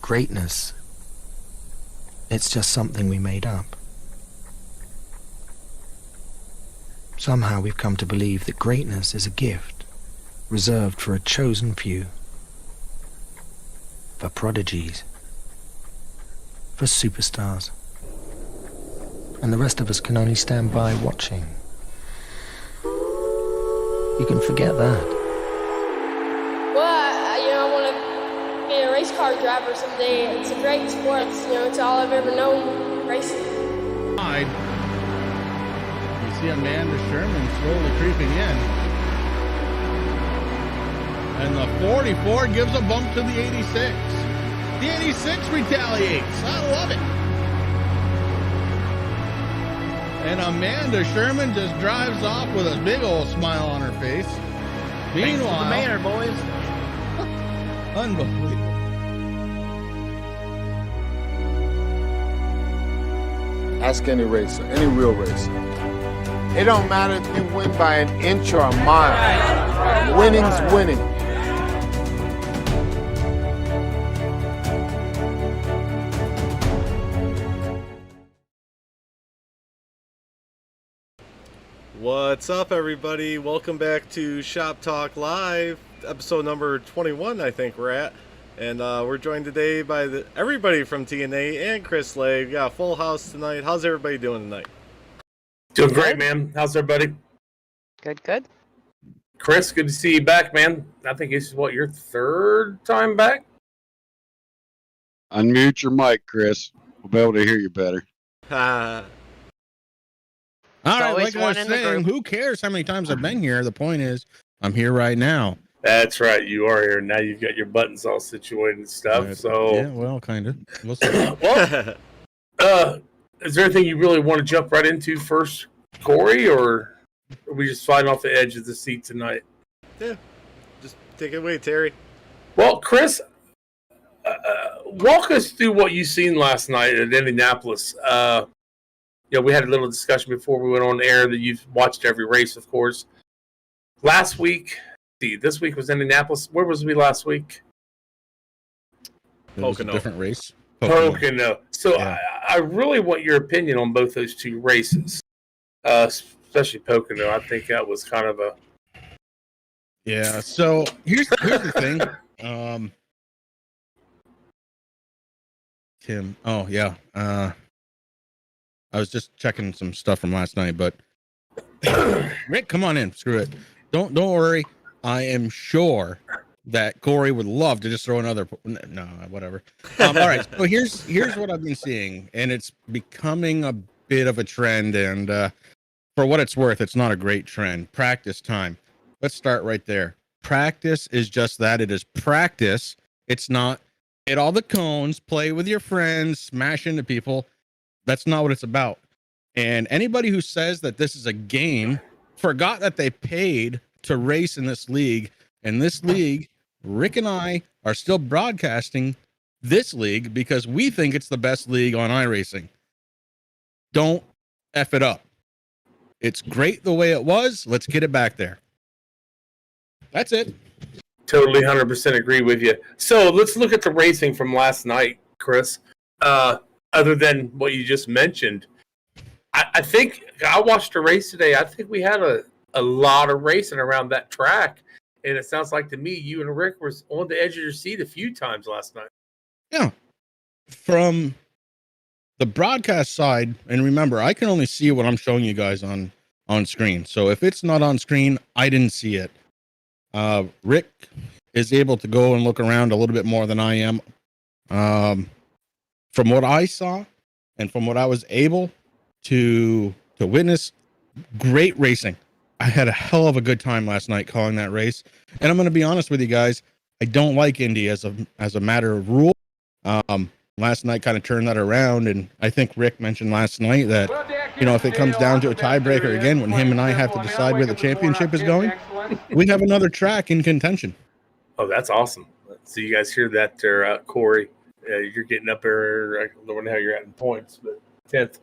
greatness, it's just something we made up. Somehow we've come to believe that greatness is a gift reserved for a chosen few, for prodigies, for superstars, and the rest of us can only stand by watching. You can forget that. Well, I want to be a race car driver someday. It's a great sport. It's all I've ever known, racing. You see Amanda Sherman slowly creeping in. And the 44 gives a bump to the 86. The 86 retaliates. I love it. And Amanda Sherman just drives off with a big old smile on her face. Meanwhile, the manner, boys. Unbelievable. Ask any racer, any real racer. It don't matter if you win by an inch or a mile. Winning's winning. What's up, everybody? Welcome back to Shop Talk Live, episode number 21, I think we're at. And we're joined today by everybody from T&A and Chris Lague. We got a full house tonight. How's everybody doing tonight? Doing great, man. How's everybody? Good. Chris, good to see you back, man. I think this is your third time back? Unmute your mic, Chris. We'll be able to hear you better. All right, like I was saying, who cares how many times I've been here? The point is, I'm here right now. That's right. You are here. Now you've got your buttons all situated and stuff. So yeah, well, kind of. We'll see. Well, is there anything you really want to jump right into first, Corey, or are we just flying off the edge of the seat tonight? Yeah, just take it away, Terry. Well, Chris, walk us through what you seen last night at Indianapolis. We had a little discussion before we went on air that you've watched every race, of course. Last week, this week was Indianapolis. Where was we last week? It was a different race. Pocono. So yeah. I really want your opinion on both those two races, especially Pocono. I think that was kind of a... Yeah, so here's the thing. Tim. Oh, yeah. I was just checking some stuff from last night, but Rick, come on in. Screw it. Don't worry. I am sure that Corey would love to just throw another. No, whatever. All right. So here's what I've been seeing, and it's becoming a bit of a trend. And for what it's worth, it's not a great trend. Practice time. Let's start right there. Practice is just that. It is practice. It's not hit all the cones, play with your friends, smash into people. That's not what it's about. And anybody who says that this is a game forgot that they paid to race in this league. And this league, Rick and I are still broadcasting this league because we think it's the best league on iRacing. Don't F it up. It's great the way it was. Let's get it back there. That's it. Totally 100% agree with you. So let's look at the racing from last night, Chris. Other than what you just mentioned, I think I watched a race today. I think we had a lot of racing around that track. And it sounds like to me, you and Rick were on the edge of your seat a few times last night. Yeah. From the broadcast side, and remember, I can only see what I'm showing you guys on screen. So if it's not on screen, I didn't see it. Rick is able to go and look around a little bit more than I am. From what I saw and from what I was able to witness, great racing. I had a hell of a good time last night calling that race. And I'm going to be honest with you guys. I don't like Indy as a matter of rule. Last night kind of turned that around. And I think Rick mentioned last night that, if it comes down to a tiebreaker again, when him and I have to decide where the championship is going, we have another track in contention. Oh, that's awesome. So you guys hear that there, Corey? You're getting up there. I don't know how you're at in points, but 10th.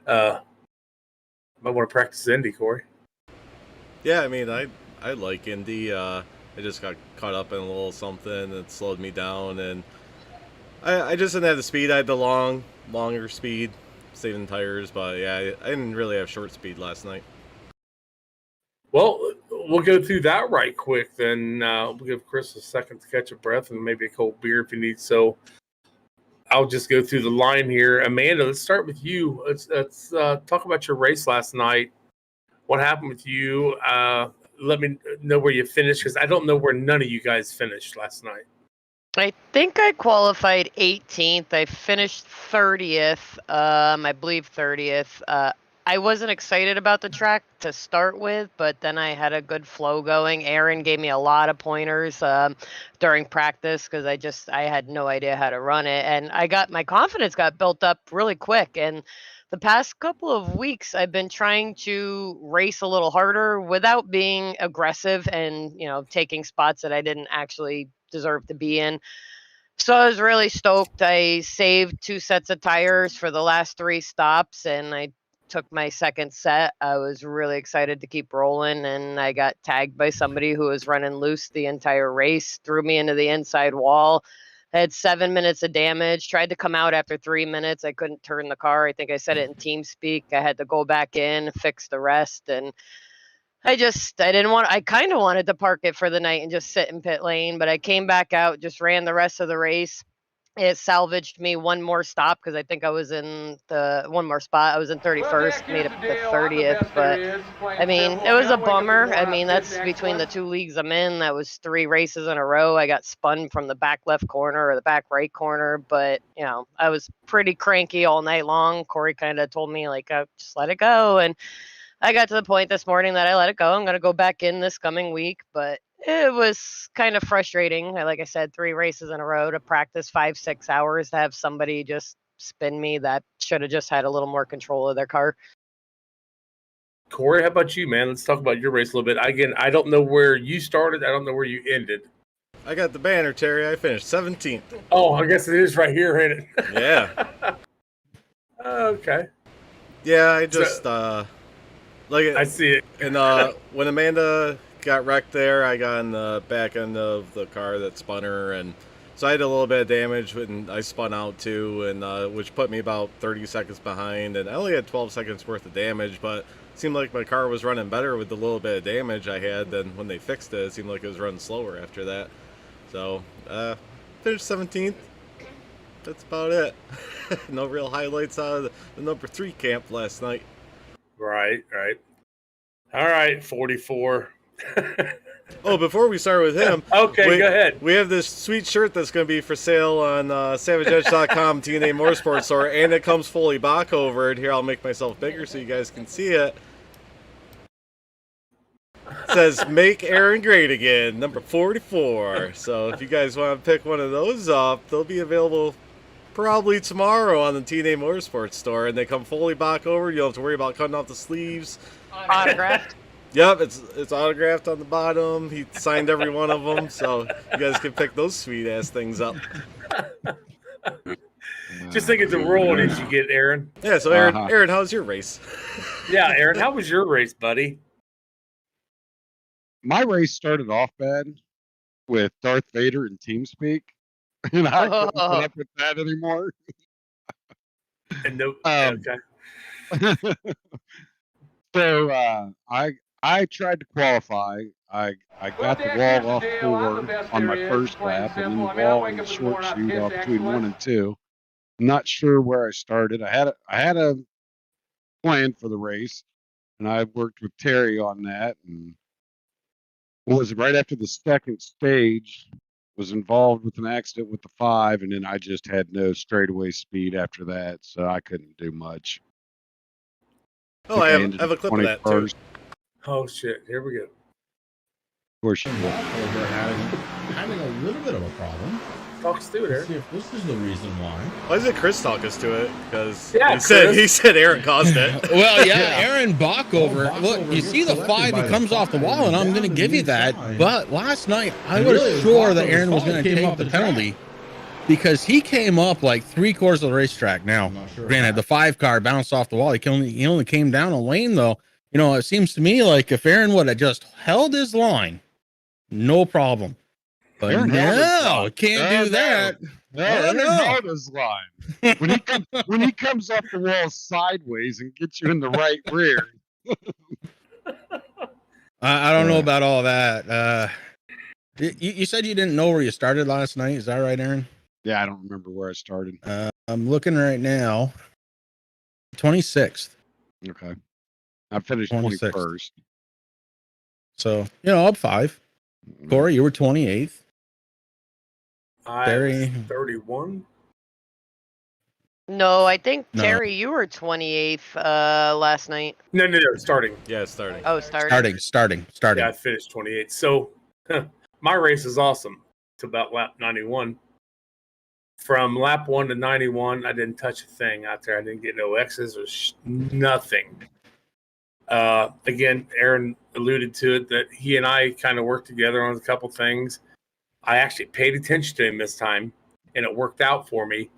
Might want to practice Indy, Corey. Yeah, I mean, I like Indy. I just got caught up in a little something that slowed me down, and I just didn't have the speed. I had the longer speed, saving tires. But yeah, I didn't really have short speed last night. Well, we'll go through that right quick. Then we'll give Chris a second to catch a breath and maybe a cold beer if he needs. So I'll just go through the line here. Amanda, let's start with you. Let's talk about your race last night. What happened with you? Let me know where you finished, because I don't know where none of you guys finished last night. I think I qualified 18th. I finished 30th. I believe 30th. I wasn't excited about the track to start with, but then I had a good flow going. Aaron gave me a lot of pointers during practice because I had no idea how to run it, and my confidence got built up really quick. And the past couple of weeks, I've been trying to race a little harder without being aggressive and taking spots that I didn't actually deserve to be in. So I was really stoked. I saved 2 sets of tires for the last 3 stops, and I took my second set. I was really excited to keep rolling, and I got tagged by somebody who was running loose the entire race, threw me into the inside wall. I had 7 minutes of damage, tried to come out after 3 minutes. I couldn't turn the car. I think I said it in TeamSpeak. I had to go back in, fix the rest, and I kind of wanted to park it for the night and just sit in pit lane, but I came back out, just ran the rest of the race. It salvaged me one more stop because I think I was in one more spot. I was in 31st, made it to 30th, but I mean, it was a bummer. I mean, that's between the 2 leagues I'm in. That was 3 races in a row. I got spun from the back left corner or the back right corner, but I was pretty cranky all night long. Corey kind of told me just let it go, and I got to the point this morning that I let it go. I'm going to go back in this coming week, but it was kind of frustrating. Like I said, 3 races in a row to practice 5-6 hours to have somebody just spin me that should have just had a little more control of their car. Corey, how about you, man? Let's talk about your race a little bit. Again, I don't know where you started. I don't know where you ended. I got the banner, Terry. I finished 17th. Oh, I guess it is right here, ain't it? Yeah. Okay. Yeah, I just I see it. And when Amanda got wrecked there, I got in the back end of the car that spun her, and so I had a little bit of damage when I spun out too, and which put me about 30 seconds behind, and I only had 12 seconds worth of damage, but it seemed like my car was running better with the little bit of damage I had than when they fixed it. It seemed like it was running slower after that. So finished 17th. That's about it. No real highlights out of the number 3 camp last night. Right. All right, 44. Oh, before we start with him, okay, go ahead. We have this sweet shirt that's going to be for sale on SavageEdge.com, T&A Motorsports Store, and it comes fully back covered. Here, I'll make myself bigger so you guys can see it. It says, "Make Aaron Great Again," number 44. So if you guys want to pick one of those up, they'll be available probably tomorrow on the T&A Motorsports Store, and they come fully back over. You don't have to worry about cutting off the sleeves. Autographed. Yep, it's autographed on the bottom. He signed every one of them, so you guys can pick those sweet ass things up. Just think it's a royalties you get, Aaron. Yeah, so Aaron, how's your race? Yeah, Aaron, how was your race, buddy? My race started off bad with Darth Vader and TeamSpeak, and I couldn't put up with that anymore. And okay. So I tried to qualify. I got the wall off 4 on my first lap, and then the wall and the short shoot off between 1 and 2. I'm not sure where I started. I had a plan for the race, and I worked with Terry on that. And it was right after the second stage, was involved with an accident with the 5, and then I just had no straightaway speed after that, so I couldn't do much. Oh, I have a clip of that too. Oh shit! Here we go. Of course, over having a little bit of a problem. Talk us through it. See if this is the reason why. Why does it Chris talk us to it? Because he said Aaron caused it. Well, yeah, Aaron Bockover. Look, you see the 5, he comes off the wall, and I'm going to give you that. But last night, I was sure that Aaron was going to take the penalty because he came up like 3/4 of the racetrack. Now, granted, the 5 car bounced off the wall. He only came down a lane, though. You know, it seems to me like if Aaron would have just held his line, no problem. But no, can't do that. No, no. Honda's line. When he comes off the wall sideways and gets you in the right rear. I don't know about all that. You said you didn't know where you started last night. Is that right, Aaron? Yeah, I don't remember where I started. I'm looking right now. 26th. Okay. I finished 26th. 21st. So, up 5. Corey, you were 28th. I was 31. No, I think No. Terry, you were 28th last night. No, starting. Yeah, starting. Oh, starting. Starting. Yeah, I finished 28. So my race is awesome. It's about lap 91. From lap 1 to 91, I didn't touch a thing out there. I didn't get no X's or nothing. Again, Aaron alluded to it that he and I kind of worked together on a couple things. I actually paid attention to him this time, and it worked out for me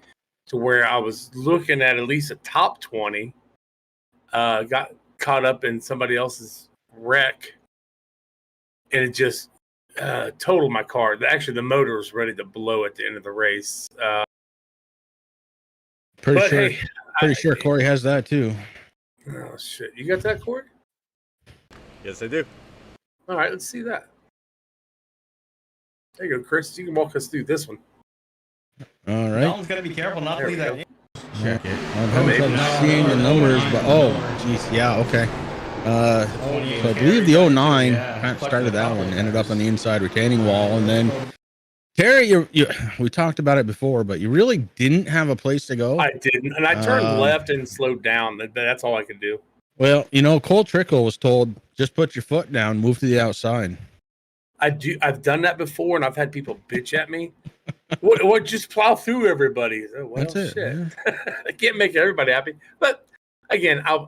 to where I was looking at least a top 20. Got caught up in somebody else's wreck, and it just totaled my car. Actually, the motor was ready to blow at the end of the race. Pretty sure Corey has that too. Oh, shit. You got that, Corey? Yes, I do. All right, let's see that. There you go, Chris. You can walk us through this one. All right. Dalton's got to be careful not to leave that in. Check it. I'm having trouble seeing the numbers, but geez, yeah, okay. So I believe the 09 kind of started that one, ended up on the inside retaining wall, and then Terry, we talked about it before, but you really didn't have a place to go. I didn't, and I turned left and slowed down. That's all I could do. Well, Cole Trickle was told just put your foot down, move to the outside. I've done that before, and I've had people bitch at me. What? Just plow through everybody. Well, That's it. Shit. I can't make everybody happy. But again, I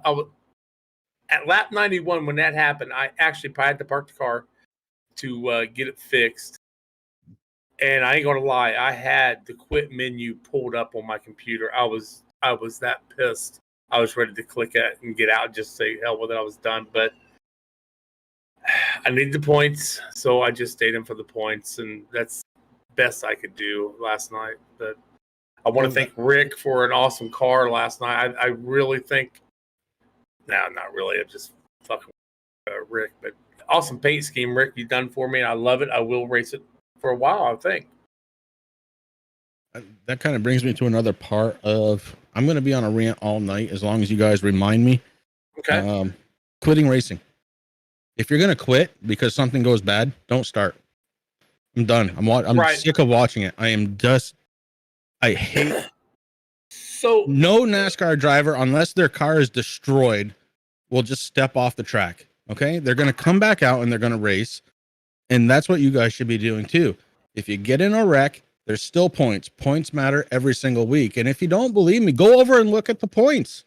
at lap 91 when that happened, I actually had to park the car to get it fixed. And I ain't gonna lie, I had the quit menu pulled up on my computer. I was that pissed. I was ready to click it and get out and just say hell with it. I was done, but I needed the points, so I just stayed in for the points, and that's best I could do last night. But I want to thank Rick for an awesome car last night. I really think, no, not really. I'm just fucking Rick, but awesome paint scheme, Rick. You've done for me. I love it. I will race it for a while, I think. That kind of brings me to another part of I'm going to be on a rant all night as long as you guys remind me. Okay. Quitting racing. If you're going to quit because something goes bad, don't start. I'm done. I'm sick of watching it. I hate. So no NASCAR driver, unless their car is destroyed, will just step off the track. Okay. They're going to come back out and they're going to race. And that's what you guys should be doing too. If you get in a wreck, there's still points. Points matter every single week. And if you don't believe me, go over and look at the points.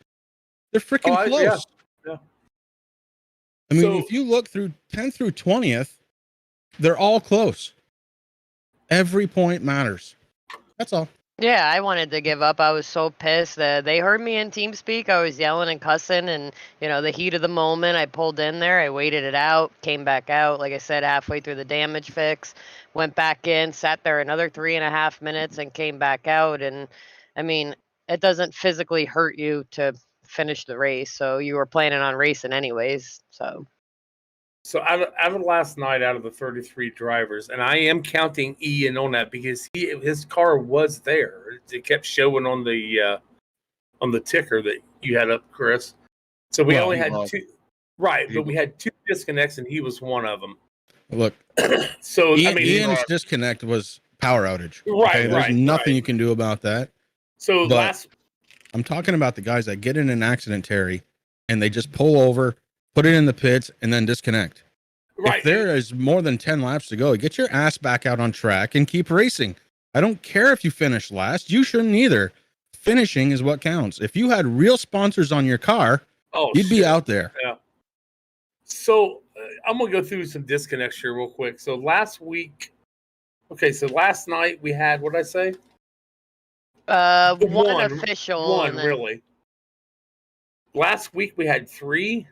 They're freaking close. Yeah. I mean, if you look through 10th through 20th, they're all close. Every point matters. That's all. Yeah, I wanted to give up. I was so pissed that they heard me in TeamSpeak. I was yelling and cussing, and the heat of the moment, I pulled in there. I waited it out, came back out. Like I said, halfway through the damage fix, went back in, sat there another 3.5 minutes, and came back out. And I mean, it doesn't physically hurt you to finish the race, so you were planning on racing anyways. So out of last night, out of the 33 drivers, and I am counting Ian on that because his car was there. It kept showing on the ticker that you had up, Chris. So we only had two, right? But we had 2 disconnects, and he was one of them. Look, so Ian's disconnect was power outage. Right, okay? There's nothing you can do about that. So I'm talking about the guys that get in an accident, Terry, and they just pull over, put it in the pits, and then disconnect. Right. If there is more than 10 laps to go, get your ass back out on track and keep racing. I don't care if you finish last. You shouldn't either. Finishing is what counts. If you had real sponsors on your car, you'd be out there. Yeah. So I'm going to go through some disconnects here real quick. So last night we had, what did I say? One official. One, really. Last week we had 3.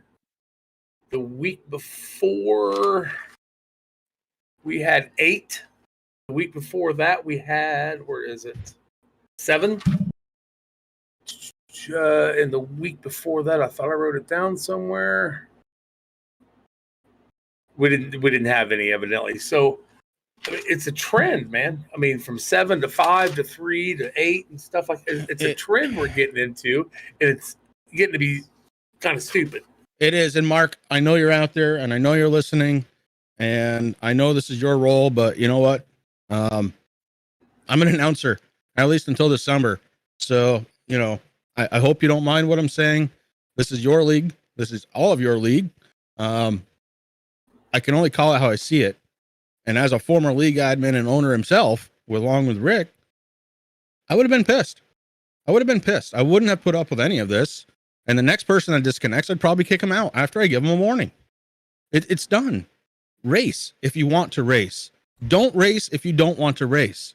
The week before we had 8. The week before that we had, where is it? 7. In the week before that, I thought I wrote it down somewhere. We didn't have any, evidently. So I mean, it's a trend, man. I mean, from 7 to 5 to 3 to 8 and stuff like that. It's a trend we're getting into, and it's getting to be kind of stupid. It is. And Mark, I know you're out there, and I know you're listening, and I know this is your role, but you know what? I'm an announcer, at least until December. So, you know, I hope you don't mind what I'm saying. This is your league. This is all of your league. I can only call it how I see it. And as a former league admin and owner himself, along with Rick, I would have been pissed. I wouldn't have put up with any of this. And the next person that disconnects, I'd probably kick him out after I give him a warning. It's done. Race if you want to race. Don't race if you don't want to race.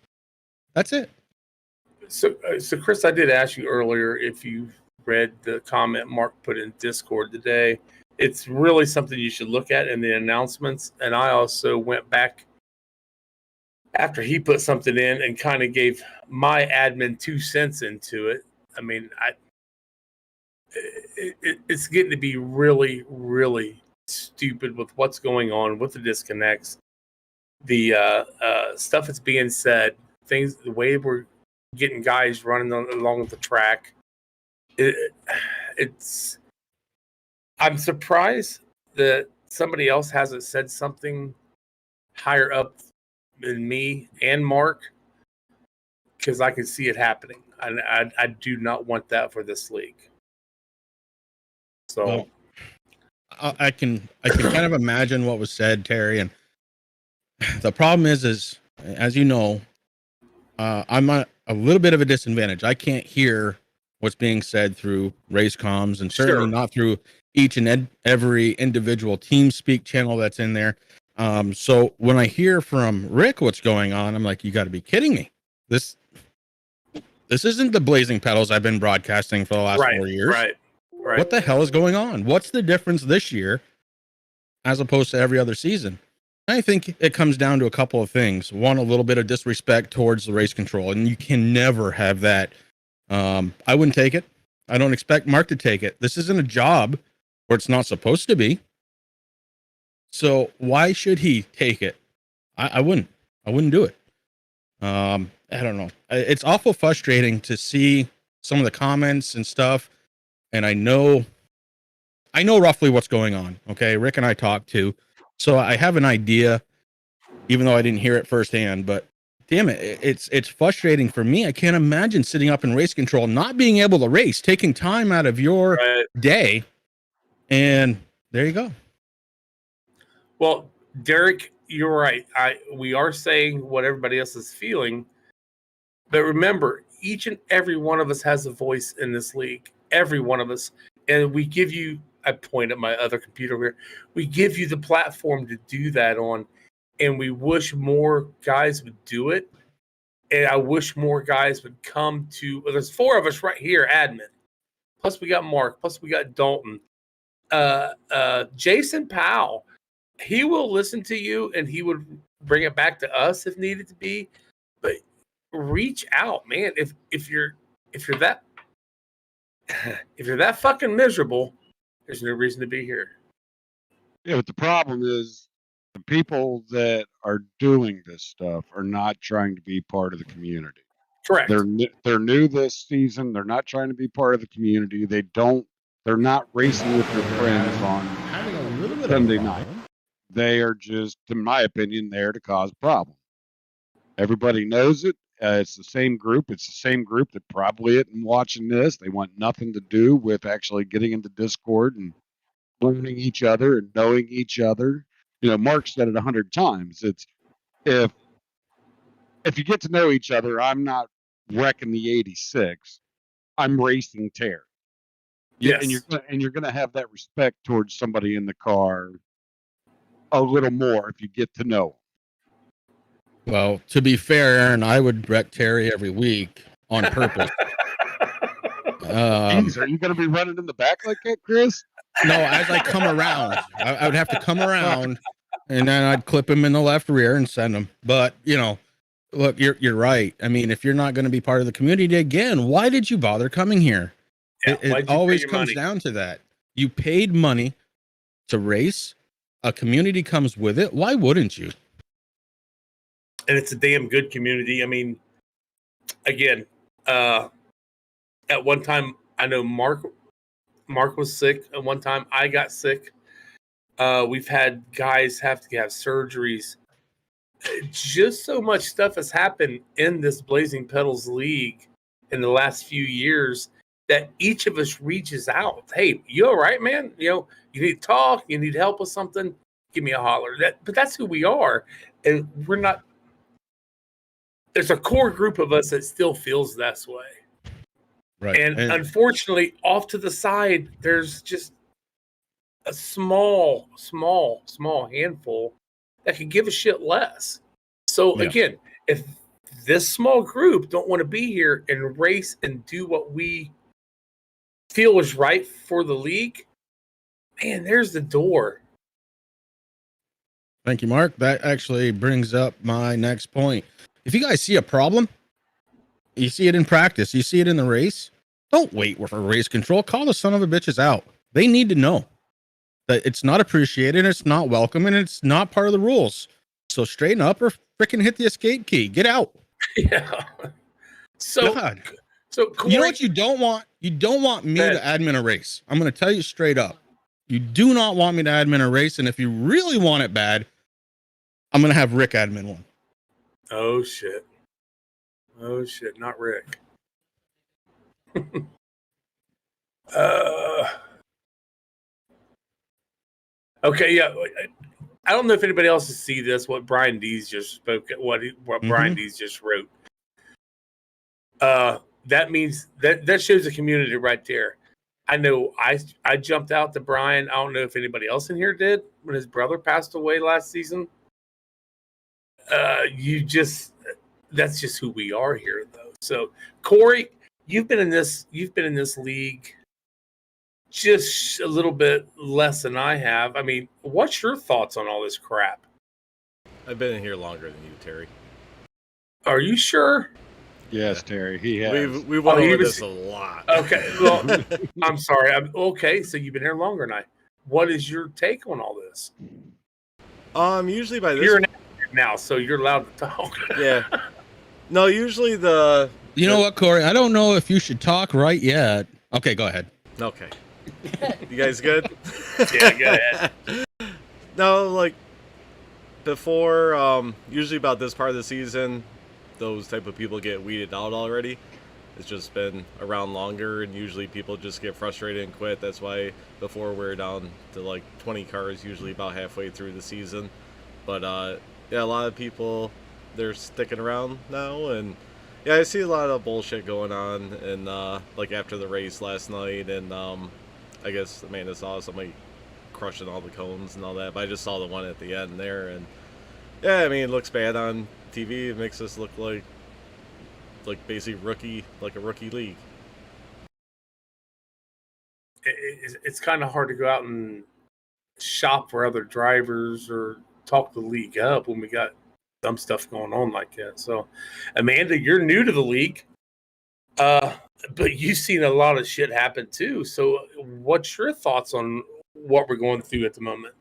That's it. So Chris, I did ask you earlier if you read the comment Mark put in Discord today. It's really something you should look at in the announcements. And I also went back after he put something in and kind of gave my admin 2 cents into it. I mean, it's getting to be really, really stupid with what's going on with the disconnects, the stuff that's being said, things, the way we're getting guys running along the track. I'm surprised that somebody else hasn't said something higher up than me and Mark, because I can see it happening. I do not want that for this league. So well, I can kind of imagine what was said, Terry. And the problem is as you know, I'm at a little bit of a disadvantage. I can't hear what's being said through race comms, and certainly not through each and every individual team speak channel that's in there. So when I hear from Rick what's going on, I'm like, you got to be kidding me. This isn't the Blazing Pedals I've been broadcasting for the last 4 years. Right. What the hell is going on? What's the difference this year as opposed to every other season? I think it comes down to a couple of things. One, a little bit of disrespect towards the race control, and you can never have that. I wouldn't take it. I don't expect Mark to take it. This isn't a job where it's not supposed to be. So why should he take it? I wouldn't do it. I don't know. It's awful frustrating to see some of the comments and stuff. And I know roughly what's going on. Okay. Rick and I talked too. So I have an idea, even though I didn't hear it firsthand, but damn it. It's frustrating for me. I can't imagine sitting up in race control, not being able to race, taking time out of your day. And there you go. Well, Derek, you're right. We are saying what everybody else is feeling. But remember, each and every one of us has a voice in this league. Every one of us. And we give you, I point at my other computer here, we give you the platform to do that on. And we wish more guys would do it. And I wish more guys would come to, well, there's 4 of us right here, admin. Plus we got Mark. Plus we got Dalton. Jason Powell, he will listen to you and he would bring it back to us if needed to be. But reach out, man. If you're that fucking miserable, there's no reason to be here. Yeah, but the problem is the people that are doing this stuff are not trying to be part of the community. Correct. They're new this season. They're not trying to be part of the community. They're not racing with their friends on Having a little bit Sunday of a night. problem. They are just, in my opinion, there to cause a problem. Everybody knows it. It's the same group. It's the same group that probably isn't watching this. They want nothing to do with actually getting into Discord and learning each other and knowing each other. You know, Mark said it 100 times. It's if you get to know each other, I'm not wrecking the 86. I'm racing Terry. Yes. And you're gonna have that respect towards somebody in the car a little more if you get to know him. Well, to be fair, Aaron, I would wreck Terry every week on purpose. Jeez, are you going to be running in the back like that, Chris? No, as I come around, I would have to come around, and then I'd clip him in the left rear and send him. But, you know, Look, you're right. I mean, if you're not going to be part of the community again, why did you bother coming here? Yeah, It why'd you pay always your comes money? down to that. You paid money to race. A community comes with it. Why wouldn't you? And it's a damn good community. I mean, again, at one time, I know Mark was sick. At one time, I got sick. We've had guys have to have surgeries. Just so much stuff has happened in this Blazing Pedals League in the last few years that each of us reaches out. Hey, you all right, man? You know, you need to talk. You need help with something. Give me a holler. But that's who we are, and we're not. There's a core group of us that still feels this way. Right. And unfortunately, off to the side, there's just a small handful that could give a shit less. So Yeah. again, if this small group don't want to be here and race and do what we feel is right for the league, man, there's the door. Thank you, Mark. That actually brings up my next point. If you guys see a problem, you see it in practice, you see it in the race, don't wait for race control. Call the son of a bitches out. They need to know that it's not appreciated, it's not welcome, and it's not part of the rules. So straighten up or freaking hit the escape key. Get out. Yeah. So God. So Corey, you know what you don't want? You don't want me to admin a race. I'm going to tell you straight up. You do not want me to admin a race, and if you really want it bad, I'm going to have Rick admin one. Oh shit, not Rick. Okay, yeah. I don't know if anybody else has seen this. What Brian Dees just spoke. What Brian Dees just wrote. That means that shows a community right there. I know I jumped out to Brian. I don't know if anybody else in here did when his brother passed away last season. That's just who we are here, though. So Corey, you've been in this league just a little bit less than I have. I mean, what's your thoughts on all this crap? I've been in here longer than you, Terry. Are you sure? Yes, Terry, he has. We went over this a lot. Okay, well, I'm sorry. Okay, so you've been here longer than I. What is your take on all this? Usually by this you're an now, so you're allowed to talk. Yeah. No, usually You know what, Corey? I don't know if you should talk right yet. Okay, go ahead. Okay. You guys good? Yeah, go ahead. No, like before, usually about this part of the season, those type of people get weeded out already. It's just been around longer, and usually people just get frustrated and quit. That's why before we're down to like 20 cars, usually about halfway through the season. But yeah, a lot of people, they're sticking around now, and yeah, I see a lot of bullshit going on. And like after the race last night, and I guess Amanda saw somebody crushing all the cones and all that, but I just saw the one at the end there, and yeah, I mean, it looks bad on TV. It makes us look like basically a rookie league. It's kind of hard to go out and shop for other drivers or talk the league up when we got dumb stuff going on like that. So, Amanda, you're new to the league, but you've seen a lot of shit happen too. So, what's your thoughts on what we're going through at the moment?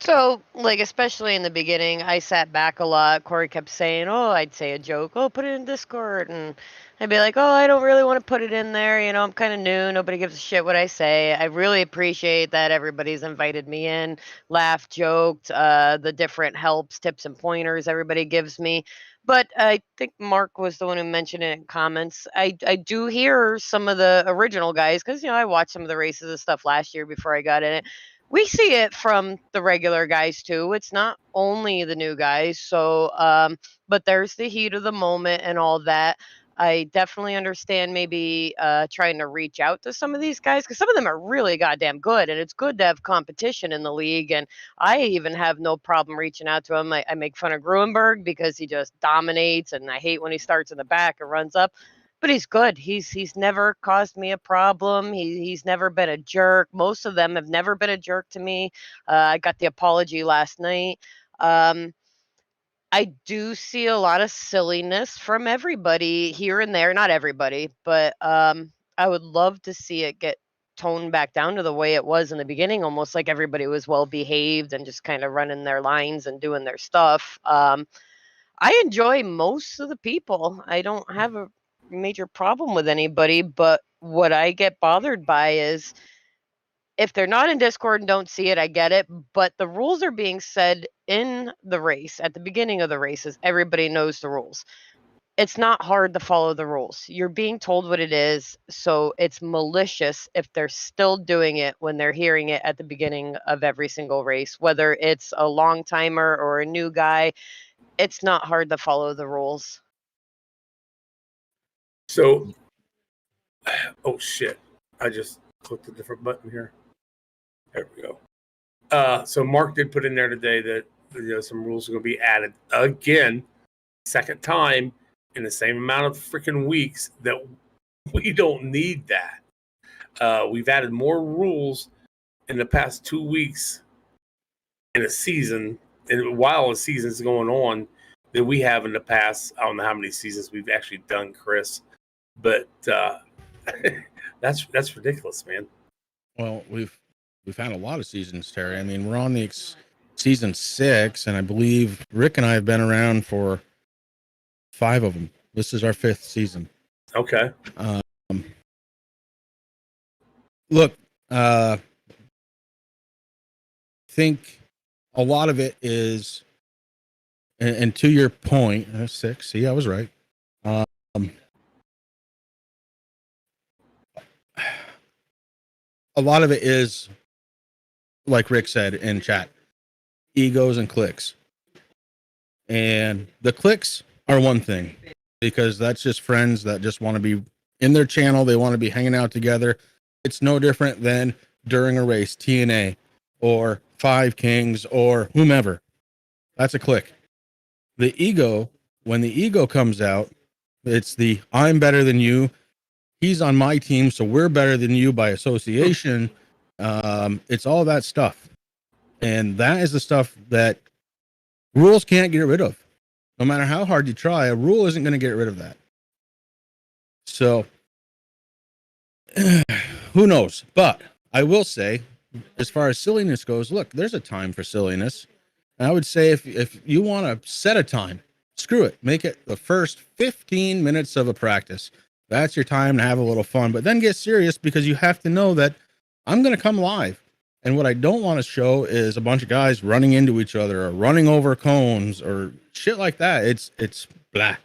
So, like, especially in the beginning, I sat back a lot. Corey kept saying, oh, I'd say a joke. Oh, put it in Discord. And I'd be like, oh, I don't really want to put it in there. You know, I'm kind of new. Nobody gives a shit what I say. I really appreciate that everybody's invited me in, laughed, joked, the different helps, tips, and pointers everybody gives me. But I think Mark was the one who mentioned it in comments. I do hear some of the original guys because, you know, I watched some of the races and stuff last year before I got in it. We see it from the regular guys too. It's not only the new guys. So, but there's the heat of the moment and all that. I definitely understand maybe trying to reach out to some of these guys because some of them are really goddamn good, and it's good to have competition in the league. And I even have no problem reaching out to him. I make fun of Gruenberg because he just dominates, and I hate when he starts in the back and runs up. But he's good. He's never caused me a problem. He's never been a jerk. Most of them have never been a jerk to me. I got the apology last night. I do see a lot of silliness from everybody here and there. Not everybody, but I would love to see it get toned back down to the way it was in the beginning, almost like everybody was well behaved and just kind of running their lines and doing their stuff. I enjoy most of the people. I don't have a major problem with anybody, but what I get bothered by is if they're not in Discord and don't see it, I get it. But the rules are being said in the race at the beginning of the races. Everybody knows the rules. It's not hard to follow the rules. You're being told what it is. So it's malicious if they're still doing it when they're hearing it at the beginning of every single race, whether it's a long timer or a new guy. It's not hard to follow the rules. So, oh shit! I just clicked a different button here. There we go. So Mark did put in there today that some rules are going to be added again, second time in the same amount of freaking weeks. That we don't need that. We've added more rules in the past 2 weeks in a season, and while a season's going on, than we have in the past. I don't know how many seasons we've actually done, Chris, but that's ridiculous, man. Well, we've had a lot of seasons, Terry. I mean, we're on the season 6, and I believe Rick and I have been around for 5 of them. This is our 5th season. Okay. Look, I think a lot of it is, and to your point, 6. See, I was right. A lot of it is, like Rick said in chat, egos and clicks. And the clicks are one thing, because that's just friends that just want to be in their channel. They want to be hanging out together. It's no different than during a race, T&A or Five Kings or whomever. That's a click. The ego, when the ego comes out, it's the I'm better than you. He's on my team, so we're better than you by association. It's all that stuff. And that is the stuff that rules can't get rid of. No matter how hard you try, a rule isn't going to get rid of that. So, who knows? But I will say, as far as silliness goes, look, there's a time for silliness. And I would say if you want to set a time, screw it. Make it the first 15 minutes of a practice. That's your time to have a little fun. But then get serious, because you have to know that I'm going to come live. And what I don't want to show is a bunch of guys running into each other or running over cones or shit like that. It's blah.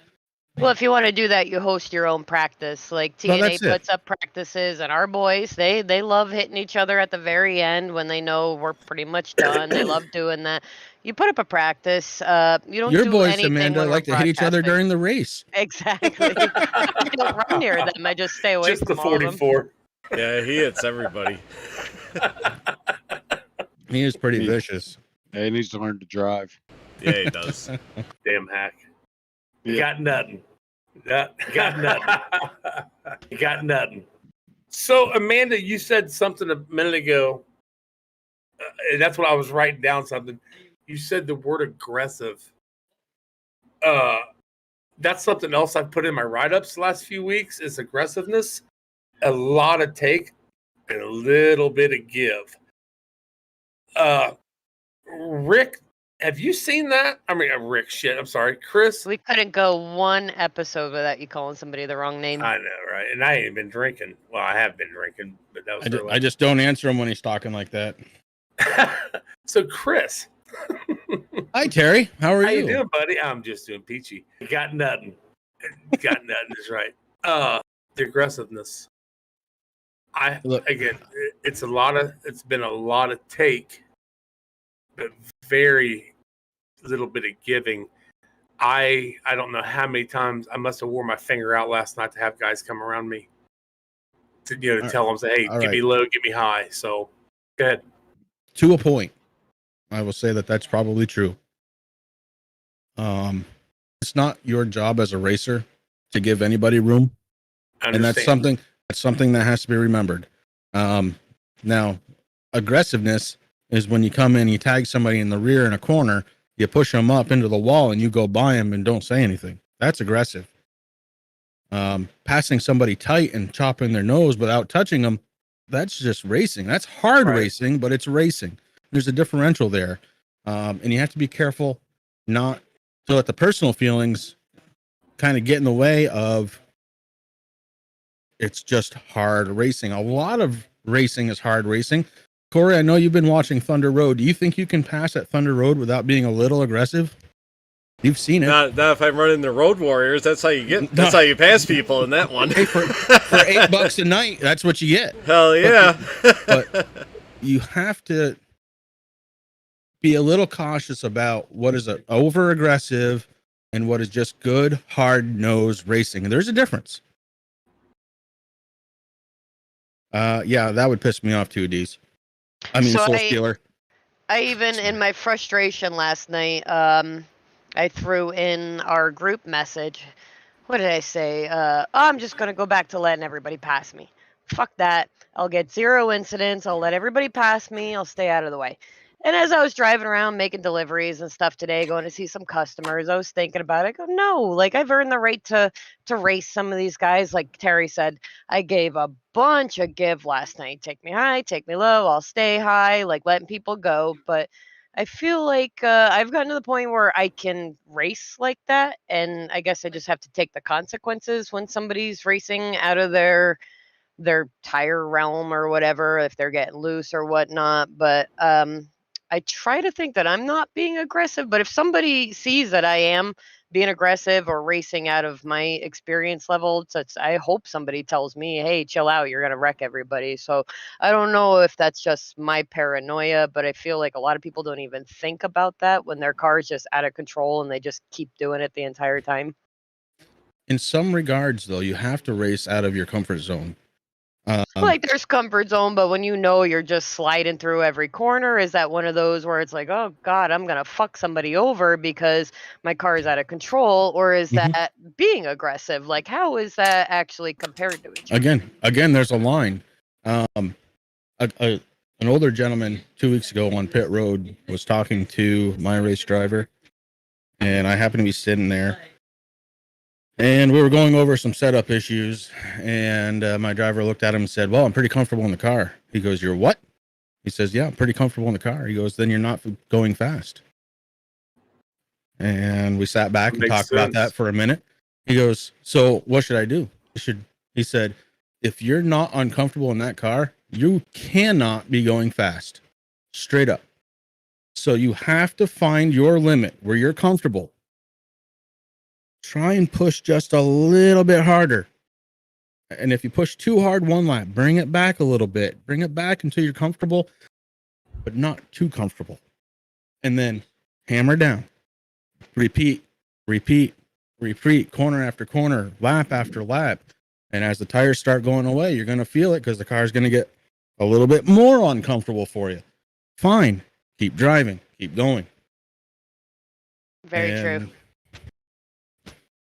Well, if you want to do that, you host your own practice. Like T&A puts up practices, and our boys, they love hitting each other at the very end when they know we're pretty much done. They love doing that. You put up a practice. You don't Your do boys, anything Amanda, like to hit each other during the race. Exactly. I don't run near them. I just stay away Just from the all of them. 44. Yeah, he hits everybody. He is pretty vicious. Yeah, he needs to learn to drive. Yeah, he does. Damn hack. You got nothing. Got nothing. You got nothing. So, Amanda, you said something a minute ago, and that's what I was writing down something. You said the word aggressive. That's something else I've put in my write-ups the last few weeks is aggressiveness. A lot of take and a little bit of give. Rick, have you seen that? I mean, Rick, shit. I'm sorry, Chris. We couldn't go one episode without you calling somebody the wrong name. I know, right? And I ain't been drinking. Well, I have been drinking, but that was I just don't answer him when he's talking like that. So, Chris. Hi, Terry. How are How you? you doing, buddy? I'm just doing peachy. Got nothing. Got nothing is right. The aggressiveness. It's been a lot of take, but very little bit of giving. I don't know how many times I must have wore my finger out last night to have guys come around me to tell them, say, hey, give me low, give me high. So go ahead. To a point, I will say that that's probably true. It's not your job as a racer to give anybody room, and that's something that has to be remembered. Now, aggressiveness is when you come in, you tag somebody in the rear in a corner, You push them up into the wall and you go by them and don't say anything. That's aggressive. Passing somebody tight and chopping their nose without touching them, that's just racing. That's hard racing, but it's racing. There's a differential there. And you have to be careful not to let the personal feelings kind of get in the way of it's just hard racing. A lot of racing is hard racing. Corey, I know you've been watching Thunder Road. Do you think you can pass at Thunder Road without being a little aggressive? You've seen it. Not if I'm running the Road Warriors. That's how you get. That's how you pass people in that one. Hey, for $8 a night, that's what you get. Hell yeah! But you have to be a little cautious about what is over aggressive and what is just good hard nosed racing. And there's a difference. Yeah, that would piss me off too, Deez. I mean, So Soul I- Stealer. I even, in my frustration last night, I threw in our group message. What did I say? I'm just going to go back to letting everybody pass me. Fuck that. I'll get 0 incidents. I'll let everybody pass me. I'll stay out of the way. And as I was driving around making deliveries and stuff today, going to see some customers, I was thinking about it. I go, no, like I've earned the right to race some of these guys. Like Terry said, I gave a bunch of give last night. Take me high, take me low. I'll stay high, like letting people go. But I feel like I've gotten to the point where I can race like that. And I guess I just have to take the consequences when somebody's racing out of their tire realm or whatever, if they're getting loose or whatnot. But I try to think that I'm not being aggressive, but if somebody sees that I am being aggressive or racing out of my experience level, I hope somebody tells me, hey, chill out, you're going to wreck everybody. So I don't know if that's just my paranoia, but I feel like a lot of people don't even think about that when their car is just out of control and they just keep doing it the entire time. In some regards, though, you have to race out of your comfort zone. Like there's comfort zone, but when you know you're just sliding through every corner, is that one of those where it's like, oh God, I'm gonna fuck somebody over because my car is out of control, or is that being aggressive? Like, how is that actually compared to each other? Again, there's a line. An older gentleman 2 weeks ago on pit road was talking to my race driver, and I happened to be sitting there. And we were going over some setup issues, and my driver looked at him and said, well, I'm pretty comfortable in the car. He goes, you're what? He says, yeah, I'm pretty comfortable in the car. He goes, then you're not going fast. And we sat back and talked about that for a minute. He goes, so what should I do? He said, if you're not uncomfortable in that car, you cannot be going fast. Straight up. So you have to find your limit where you're comfortable. Try and push just a little bit harder. And if you push too hard one lap, bring it back a little bit. Bring it back until you're comfortable, but not too comfortable. And then hammer down. Repeat, corner after corner, lap after lap. And as the tires start going away, you're going to feel it because the car's going to get a little bit more uncomfortable for you. Fine. Keep driving. Keep going. Very true.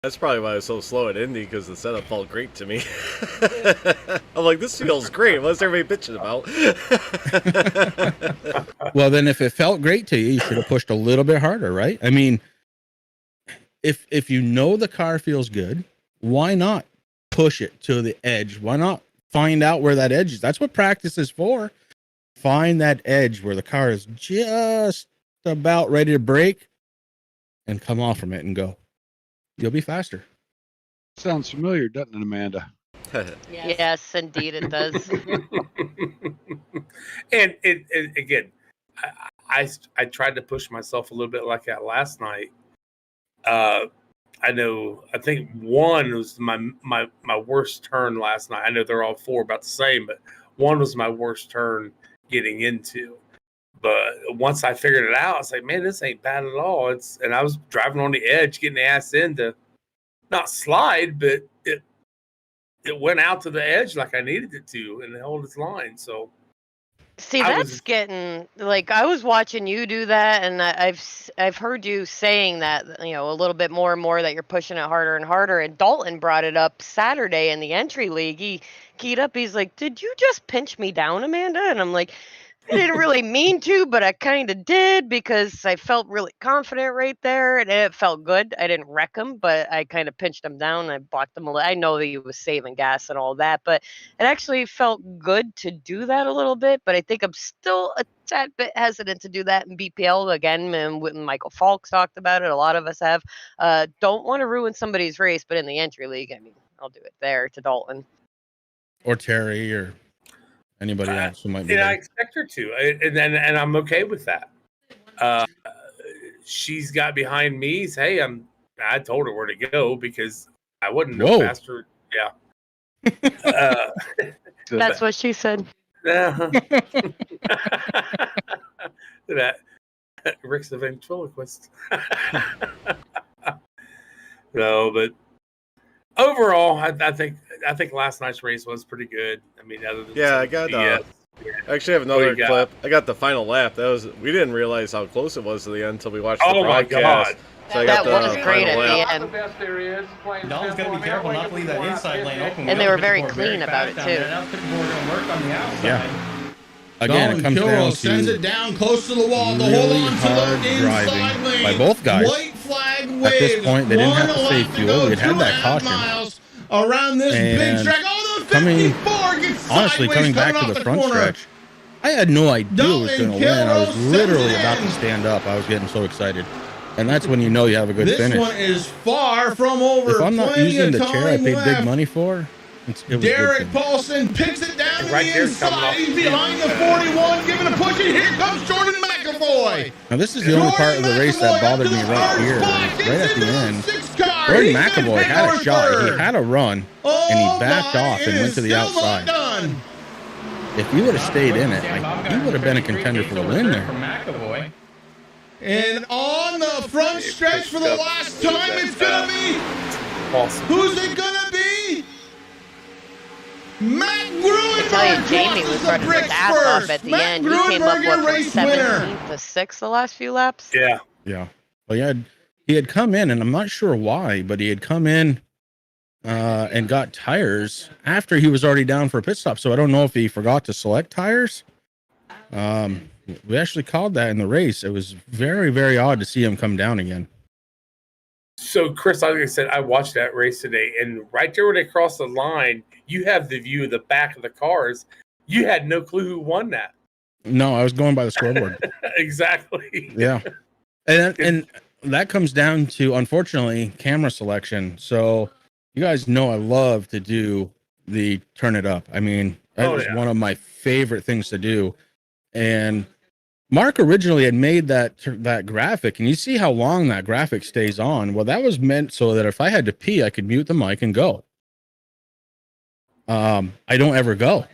That's probably why I was so slow at Indy, because the setup felt great to me. I'm like, this feels great. What's everybody bitching about? Well, then if it felt great to you, you should have pushed a little bit harder, right? I mean, if you know the car feels good, why not push it to the edge? Why not find out where that edge is? That's what practice is for. Find that edge where the car is just about ready to brake and come off from it and go. You'll be faster. Sounds familiar, doesn't it, Amanda? Yes, indeed it does. And it again, I tried to push myself a little bit like that last night. I think one was my worst turn last night. I know they're all 4 about the same, but one was my worst turn getting into. But once I figured it out, I was like, man, this ain't bad at all. And I was driving on the edge, getting the ass in to not slide, but it went out to the edge like I needed it to and held its line. So see, that's getting like, I was watching you do that, and I've heard you saying that, a little bit more and more, that you're pushing it harder and harder. And Dalton brought it up Saturday in the entry league. He keyed up. He's like, did you just pinch me down, Amanda? And I'm like, I didn't really mean to, but I kind of did because I felt really confident right there, and it felt good. I didn't wreck him, but I kind of pinched him down. I blocked him a little. I know that he was saving gas and all that, but it actually felt good to do that a little bit. But I think I'm still a tad bit hesitant to do that in BPL again. And when Michael Falks talked about it, a lot of us have. Don't want to ruin somebody's race, but in the entry league, I mean, I'll do it there to Dalton or Terry or anybody else who might be I there. expect her to, and I'm okay with that. She's got behind me. Hey, I told her where to go because I wouldn't know faster. Yeah. That's what she said. That Rick's the ventriloquist. No, but overall, I think last night's race was pretty good. I mean, other than I got. I actually have another clip. I got the final lap. We didn't realize how close it was to the end until we watched the broadcast. My God. So I That got was the great final at lap. the end. Dalton's got to be careful not to leave that inside lane open. And they were very clean about it, too. Now Pickleball going to work on the outside. Yeah. Again, it comes down to sends it down close to the wall to really hold on to hard the inside driving lane. by both guys. White flag waves. At this point, they didn't have to save fuel. They had that caution. Miles around this big track. Oh, the 54 gets honestly, coming back to the front stretch, I had no idea who was going to win. I was literally about to stand up. I was getting so excited. And that's when you know you have a good finish. This one is far from over. If I'm not using the chair I paid big money for, it was Derek Paulson picks it down to the inside. He's behind the 41, giving a push, and here comes Jordan McAvoy. Now, this is the only part of the race that bothered me right here. Right at the end, Jordan McAvoy had a shot. He had a run, and he backed off and went to the outside. If he would have stayed in it, he would have been a contender for the win there. And on the front stretch for the last time, it's going to be... Awesome. Who's it going to be? Matt Gruenberg. I tell you, Jamie was running his ass off at the end. He came up from 17th to 6th the last few laps. Yeah. Yeah. Well, he had come in, and I'm not sure why, but he had come in and got tires after he was already down for a pit stop. So I don't know if he forgot to select tires. We actually called that in the race. It was very, very odd to see him come down again. So, Chris, like I said, I watched that race today, and right there when they crossed the line, you have the view of the back of the cars. You had no clue who won that. No, I was going by the scoreboard. Exactly. Yeah. And that comes down to, unfortunately, camera selection. So you guys know I love to do the turn it up. I mean, that was one of my favorite things to do. And Mark originally had made that graphic, and you see how long that graphic stays on. Well, that was meant so that if I had to pee, I could mute the mic and go. I don't ever go.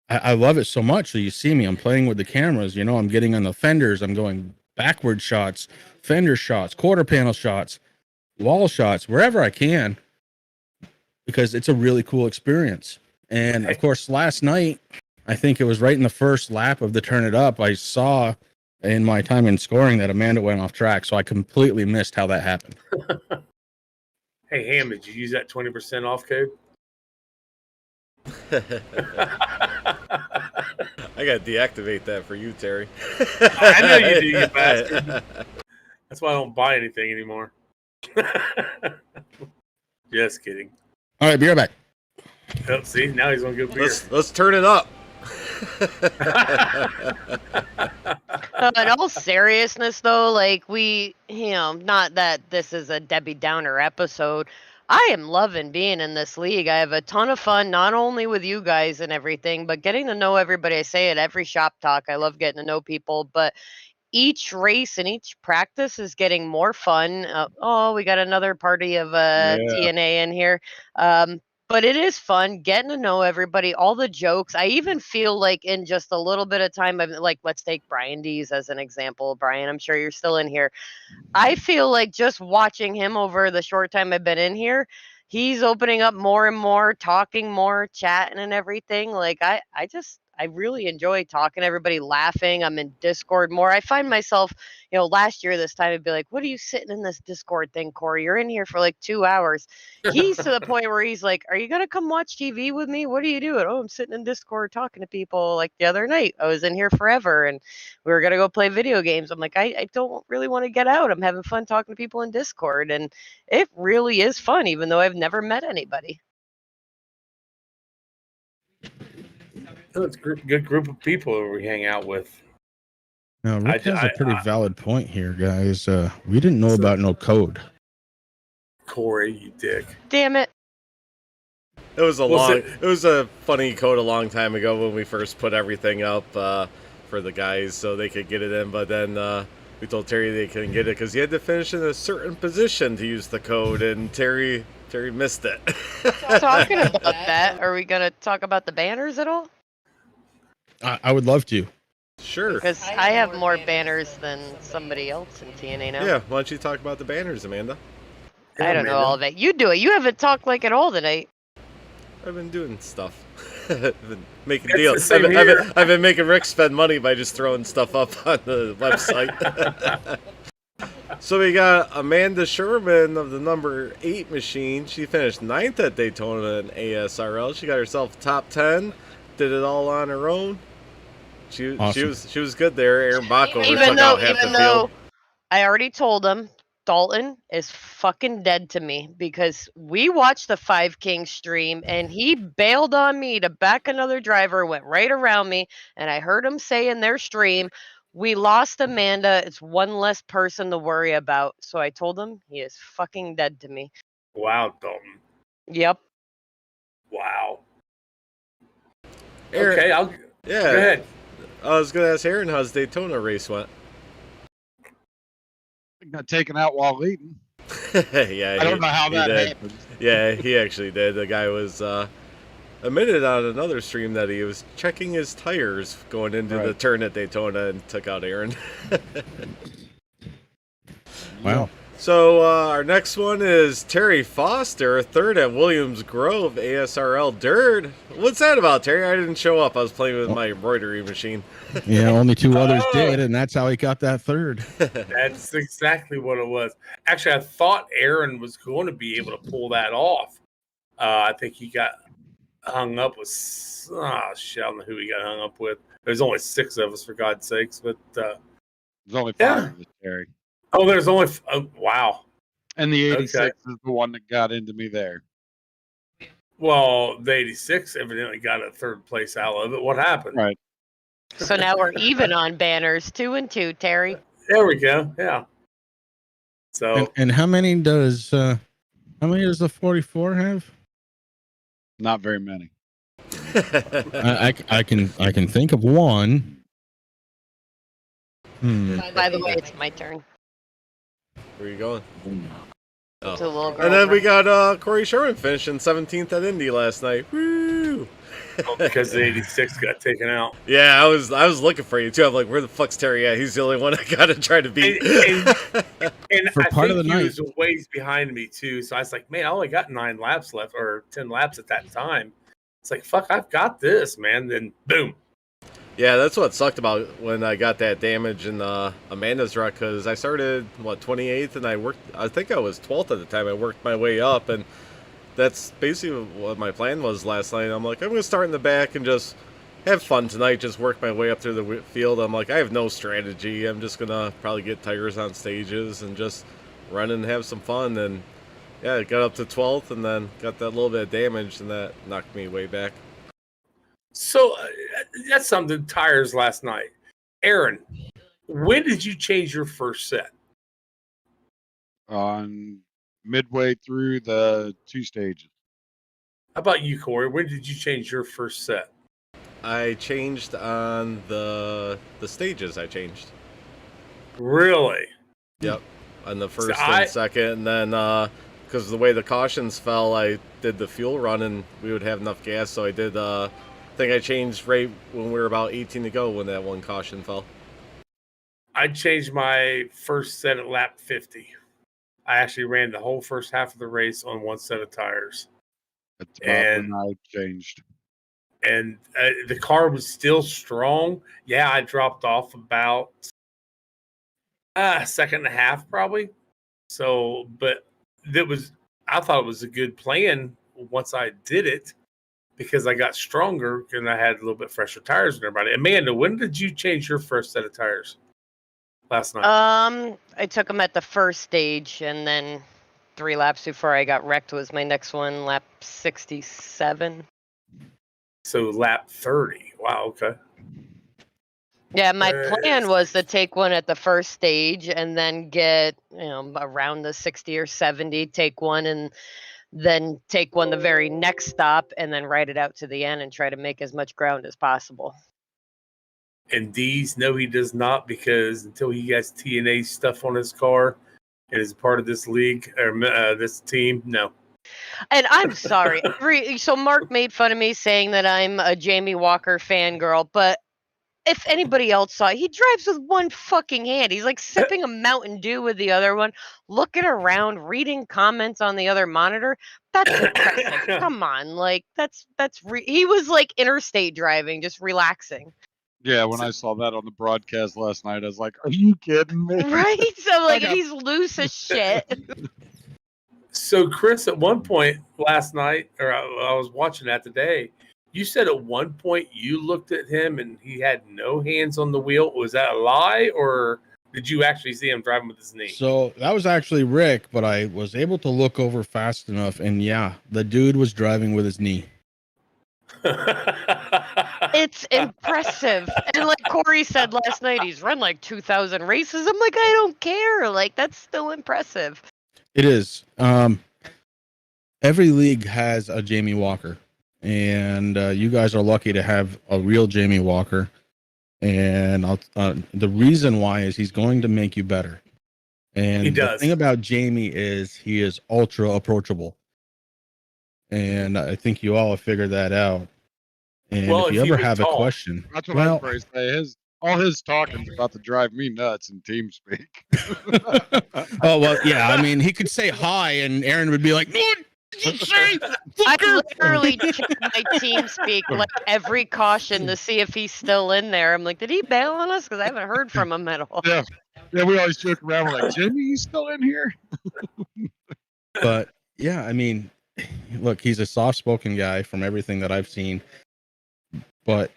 I love it so much. So you see me, I'm playing with the cameras, I'm getting on the fenders. I'm going backward shots, fender shots, quarter panel shots, wall shots, wherever I can, because it's a really cool experience. And of course, last night, I think it was right in the first lap of the turn it up, I saw in my time in scoring that Amanda went off track. So I completely missed how that happened. Hey, Ham, did you use that 20% off code? I gotta deactivate that for you, Terry. I know you do, you bastard. That's why I don't buy anything anymore. Just kidding. All right, be right back. Oh, see, now he's gonna go beer. Let's turn it up. In all seriousness, though, like not that this is a Debbie Downer episode. I am loving being in this league. I have a ton of fun, not only with you guys and everything, but getting to know everybody. I say it every shop talk. I love getting to know people, but each race and each practice is getting more fun. We got another party of T&A in here. But it is fun getting to know everybody, all the jokes. I even feel like in just a little bit of time, let's take Brian Dees as an example. Brian, I'm sure you're still in here. I feel like just watching him over the short time I've been in here, he's opening up more and more, talking more, chatting and everything. Like I I really enjoy talking to everybody, laughing. I'm in Discord more. I find myself, last year this time I'd be like, what are you sitting in this Discord thing, Corey? You're in here for like 2 hours. He's to the point where he's like, are you going to come watch TV with me? What are you doing? Oh, I'm sitting in Discord talking to people. Like the other night, I was in here forever and we were going to go play video games. I'm like, I don't really want to get out. I'm having fun talking to people in Discord. And it really is fun, even though I've never met anybody. It's a good group of people we hang out with. Now, Rick has a pretty valid point here, guys. We didn't know about no code. Corey, you dick. Damn it. It was a funny code a long time ago when we first put everything up for the guys so they could get it in, but then we told Terry they couldn't get it because he had to finish in a certain position to use the code, and Terry missed it. Talking about that, are we going to talk about the banners at all? I would love to. Sure. Because I have more banners than somebody else in TNA now. Yeah, why don't you talk about the banners, Amanda? I don't know all of it. You do it. You haven't talked like at all tonight. I've been doing stuff. I've been making deals. I've been making Rick spend money by just throwing stuff up on the website. So we got Amanda Sherman of the number 8 machine. She finished 9th at Daytona in ASRL. She got herself top 10. Did it all on her own. She was good there. Aaron Bacco took out half the field. I already told him Dalton is fucking dead to me because we watched the 5 Kings stream and he bailed on me to back another driver, went right around me, and I heard him say in their stream, we lost Amanda. It's one less person to worry about. So I told him he is fucking dead to me. Wow, Dalton. Yep. Wow. Aaron, okay, go ahead. I was gonna ask Aaron how's Daytona race went. Got taken out while leading. Yeah, I don't know how that happened. Yeah, he actually did. The guy was admitted on another stream that he was checking his tires going into the turn at Daytona and took out Aaron. Wow. So our next one is Terry Foster, 3rd at Williams Grove, ASRL Dirt. What's that about, Terry? I didn't show up. I was playing with my embroidery machine. Yeah, only 2 others did, and that's how he got that 3rd. That's exactly what it was. Actually, I thought Aaron was going to be able to pull that off. I think he got hung up with, I don't know who he got hung up with. There's only 6 of us, for God's sakes. But there's only 5 of us, Terry. Oh, there's only, wow. And the 86 is the one that got into me there. Well, the 86 evidently got a 3rd place out of it. What happened? Right. So now we're even on banners, 2 and 2, Terry. There we go. Yeah. So and how many does the 44 have? Not very many. I can think of one. By the way, it's my turn. Where are you going? Oh. It's a little girl and then we got Corey Sherman finishing 17th at Indy last night. Woo! Because the 86 got taken out. Yeah, I was looking for you too. I'm like, where the fuck's Terry at? He's the only one I gotta try to beat. And For I part think of the he night. was a ways behind me too. So I was like, man, I only got 9 laps left, or 10 laps at that time. It's like, fuck, I've got this, man. Then boom. Yeah, that's what sucked about when I got that damage in Amanda's wreck, because I started 28th and I think I was 12th at the time. I worked my way up, and that's basically what my plan was last night. I'm like, I'm gonna start in the back and just have fun tonight, just work my way up through the field. I'm like, I have no strategy. I'm just gonna probably get tires on stages and just run and have some fun. And yeah, I got up to 12th and then got that little bit of damage, and that knocked me way back. So that's something. Tires last night. Aaron, when did you change your first set? On midway through the 2 stages. How about you, Corey? When did you change your first set? I changed on the stages. I changed. Really? Yep, on the first and second, and then because the way the cautions fell, I did the fuel run, and we would have enough gas, so I did. I think I changed right when we were about 18 to go when that one caution fell. I changed my first set at lap 50. I actually ran the whole first half of the race on 1 set of tires. That's about when I changed. and the car was still strong. Yeah, I dropped off about a second and a half probably. So, but I thought it was a good plan once I did it because I got stronger and I had a little bit fresher tires than everybody. Amanda, when did you change your first set of tires? Last night. I took them at the first stage, and then 3 laps before I got wrecked was my next one, lap 67. So lap 30. Wow. Okay. Yeah, my plan was to take one at the first stage and then get, around the 60 or 70, take one, and then take one the very next stop, and then ride it out to the end and try to make as much ground as possible. And D's, no, he does not, because until he gets T&A stuff on his car and is part of this league or this team, no. And I'm sorry. So Mark made fun of me saying that I'm a Jamie Walker fangirl, but if anybody else saw it, he drives with one fucking hand. He's like sipping a Mountain Dew with the other one, looking around, reading comments on the other monitor. That's impressive. Come on, like he was like interstate driving, just relaxing. Yeah, when I saw that on the broadcast last night, I was like, "Are you kidding me?" Right? So like he's loose as shit. So Chris, at one point last night, or I was watching that today, you said at one point you looked at him and he had no hands on the wheel. Was that a lie, or did you actually see him driving with his knee? So that was actually Rick, but I was able to look over fast enough, and yeah, the dude was driving with his knee. It's impressive. And like Corey said last night, he's run like 2,000 races. I'm like, I don't care. Like, that's still impressive. It is. Every league has a Jamie Walker, and you guys are lucky to have a real Jamie Walker. And the reason why is he's going to make you better. And he does. The thing about Jamie is he is ultra approachable. And I think you all have figured that out. And if you ever have a question, that's what I was say. All his talking's about to drive me nuts in team speak. Oh well, yeah. I mean, he could say hi, and Aaron would be like, "What did you say?" I literally check my team speak like every caution to see if he's still in there. I'm like, did he bail on us? Because I haven't heard from him at all. Yeah, we always joke around. We're like, Jimmy, you still in here? But yeah, I mean, look, he's a soft-spoken guy from everything that I've seen. But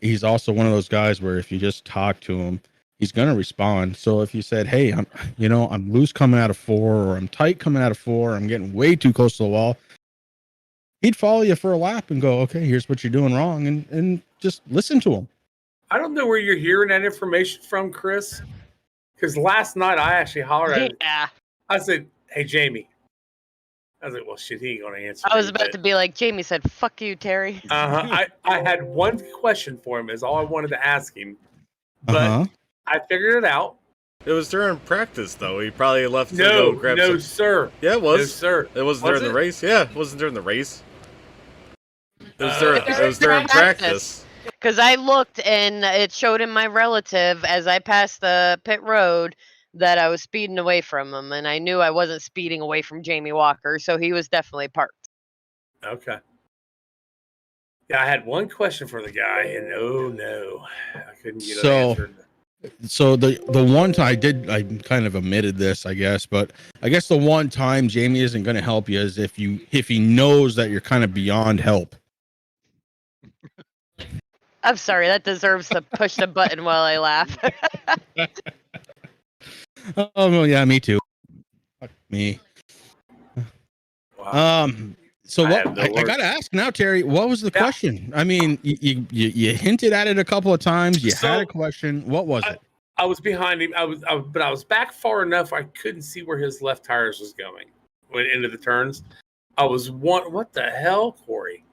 he's also one of those guys where if you just talk to him, he's going to respond. So if you said, "Hey, I'm loose coming out of 4, or I'm tight coming out of 4, I'm getting way too close to the wall," he'd follow you for a lap and go, "Okay, here's what you're doing wrong," and just listen to him. I don't know where you're hearing that information from, Chris, because last night I actually hollered at him. Yeah. I said, "Hey, Jamie." I was like, well, shit, he ain't going to answer. I was about to be like, Jamie said, "Fuck you, Terry." I had one question for him, is all I wanted to ask him. But I figured it out. It was during practice, though. He probably left to go grab some. No, sir. Yeah, it was. No, sir. It wasn't during the race. Yeah, it wasn't during the race. It was during practice. Because I looked and it showed in my relative as I passed the pit road that I was speeding away from him, and I knew I wasn't speeding away from Jamie Walker, so he was definitely parked. Okay. Yeah, I had one question for the guy, and oh no, I couldn't get it answered. So the one time I kind of omitted this, I guess, but I guess the one time Jamie isn't going to help you is if he knows that you're kind of beyond help. I'm sorry, that deserves to push the button while I laugh. Oh no, yeah, me too. Fuck me. Wow. So what? I gotta ask now, Terry. What was the question? I mean, you hinted at it a couple of times. You had a question. What was it? I was behind him. But I was back far enough I couldn't see where his left tires was going. Went into the turns. What the hell, Corey?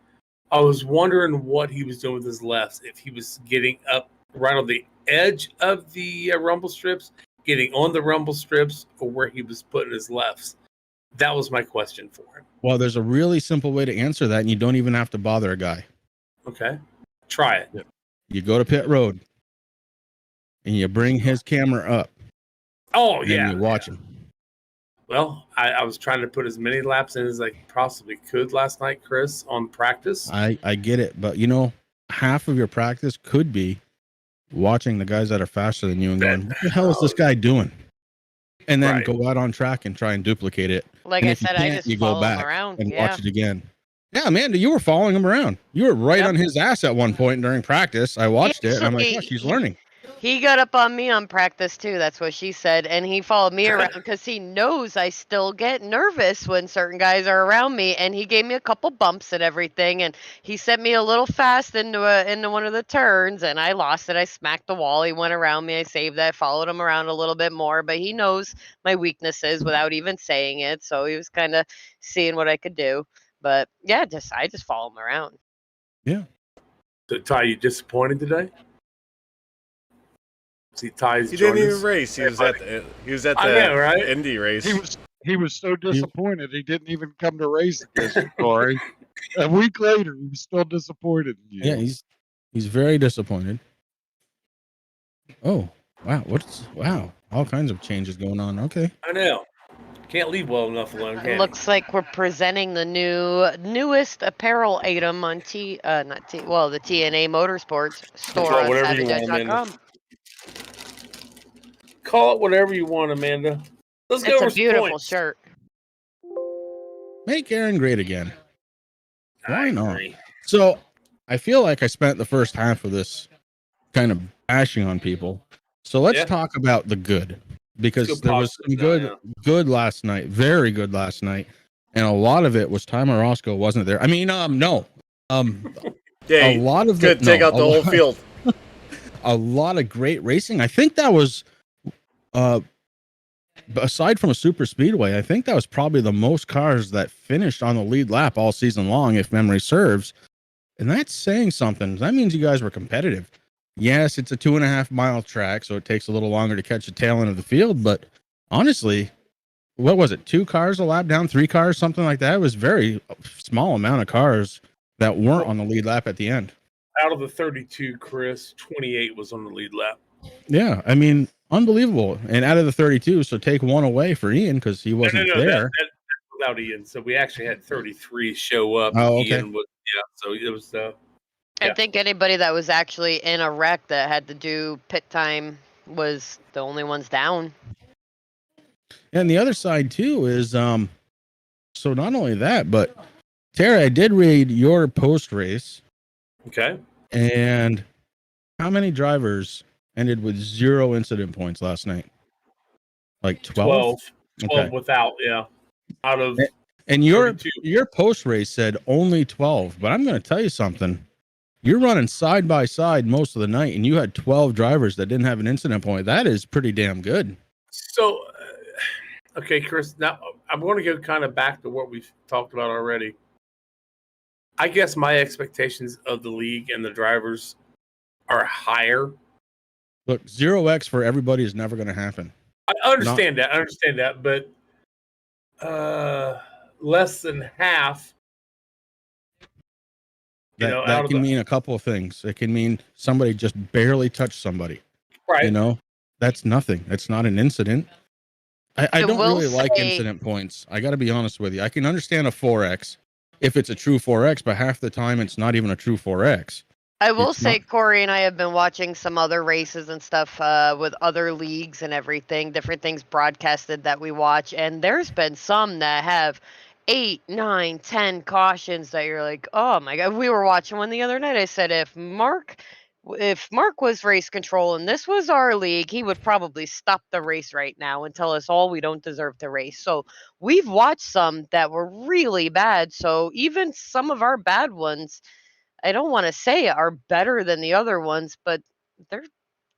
I was wondering what he was doing with his lefts. If he was getting up right on the edge of the rumble strips, getting on the rumble strips, or where he was putting his lefts. That was my question for him. Well, there's a really simple way to answer that, and you don't even have to bother a guy. Okay. Try it. You go to pit road, and you bring his camera up. Oh, and yeah. you watch him. Well, I was trying to put as many laps in as I possibly could last night, Chris, on practice. I get it, but you know, half of your practice could be watching the guys that are faster than you and going, what the hell is this guy doing? And then go out on track and try and duplicate it. Like and I if said, you I can't, just you go follow him back around. and Yeah. watch it again. Yeah, Amanda, you were following him around. You were right on his ass at one point during practice. I watched it and I'm like, gosh, he's learning. He got up on me on practice too. That's what she said. And he followed me around because he knows I still get nervous when certain guys are around me. And he gave me a couple bumps and everything. And he sent me a little fast into one of the turns and I lost it. I smacked the wall. He went around me. I saved that, followed him around a little bit more. But he knows my weaknesses without even saying it. So he was kind of seeing what I could do. But yeah, I just follow him around. Yeah. So, Ty, you disappointed today? See, Ty's He didn't even us. race. He was at the I know, right? Indy race. He was so disappointed he didn't even come to race against you, Corey. A week later, he was still disappointed in you. Yeah, he's very disappointed. Oh, wow. Wow. All kinds of changes going on. Okay. I know. Can't leave well enough alone, can It looks like we're presenting the newest apparel item on the T&A Motorsports store on SavageEdge.com. Call it whatever you want, Amanda. Let's go. It's a beautiful shirt. Make Aaron great again. Why not? So I feel like I spent the first half of this kind of bashing on people. So let's talk about the good, because there was some good last night, very good last night, and a lot of it was Timer Roscoe wasn't there. I mean, no, a lot of good. Take out the whole field. A lot of great racing. I think that was, aside from a super speedway, I think that was probably the most cars that finished on the lead lap all season long, if memory serves. And that's saying something. That means you guys were competitive. Yes, it's a 2.5 mile track, so it takes a little longer to catch the tail end of the field. But honestly, what was it? 2 cars a lap down, 3 cars, something like that. It was very small amount of cars that weren't on the lead lap at the end. Out of the 32, Chris, 28 was on the lead lap. Yeah, I mean, unbelievable. And out of the 32, so take 1 away for Ian because he wasn't there. That's without Ian. So we actually had 33 show up. Oh, okay. Ian was, so it was. I think anybody that was actually in a wreck that had to do pit time was the only ones down. And the other side too is, so not only that, but Terry, I did read your post race. Okay. And how many drivers ended with 0 incident points last night? Like 12? 12 without, out of. And your post race said only 12, but I'm going to tell you something. You're running side by side most of the night, and you had 12 drivers that didn't have an incident point. That is pretty damn good. So, okay, Chris, now I'm going to go kind of back to what we've talked about already. I guess my expectations of the league and the drivers are higher. Look, 0x for everybody is never going to happen. I understand that, but less than half. That can mean a couple of things. It can mean somebody just barely touched somebody. Right. You know, that's nothing. That's not an incident. I don't really like incident points. I got to be honest with you. I can understand a 4x if it's a true 4x, but half the time it's not even a true 4x. I will say, Corey and I have been watching some other races and stuff with other leagues and everything, different things broadcasted that we watch. And there's been some that have 8, 9, 10 cautions that you're like, oh my God. We were watching one the other night. I said, if Mark was race control and this was our league, he would probably stop the race right now and tell us all we don't deserve to race. So we've watched some that were really bad. So even some of our bad ones, I don't want to say are better than the other ones, but they're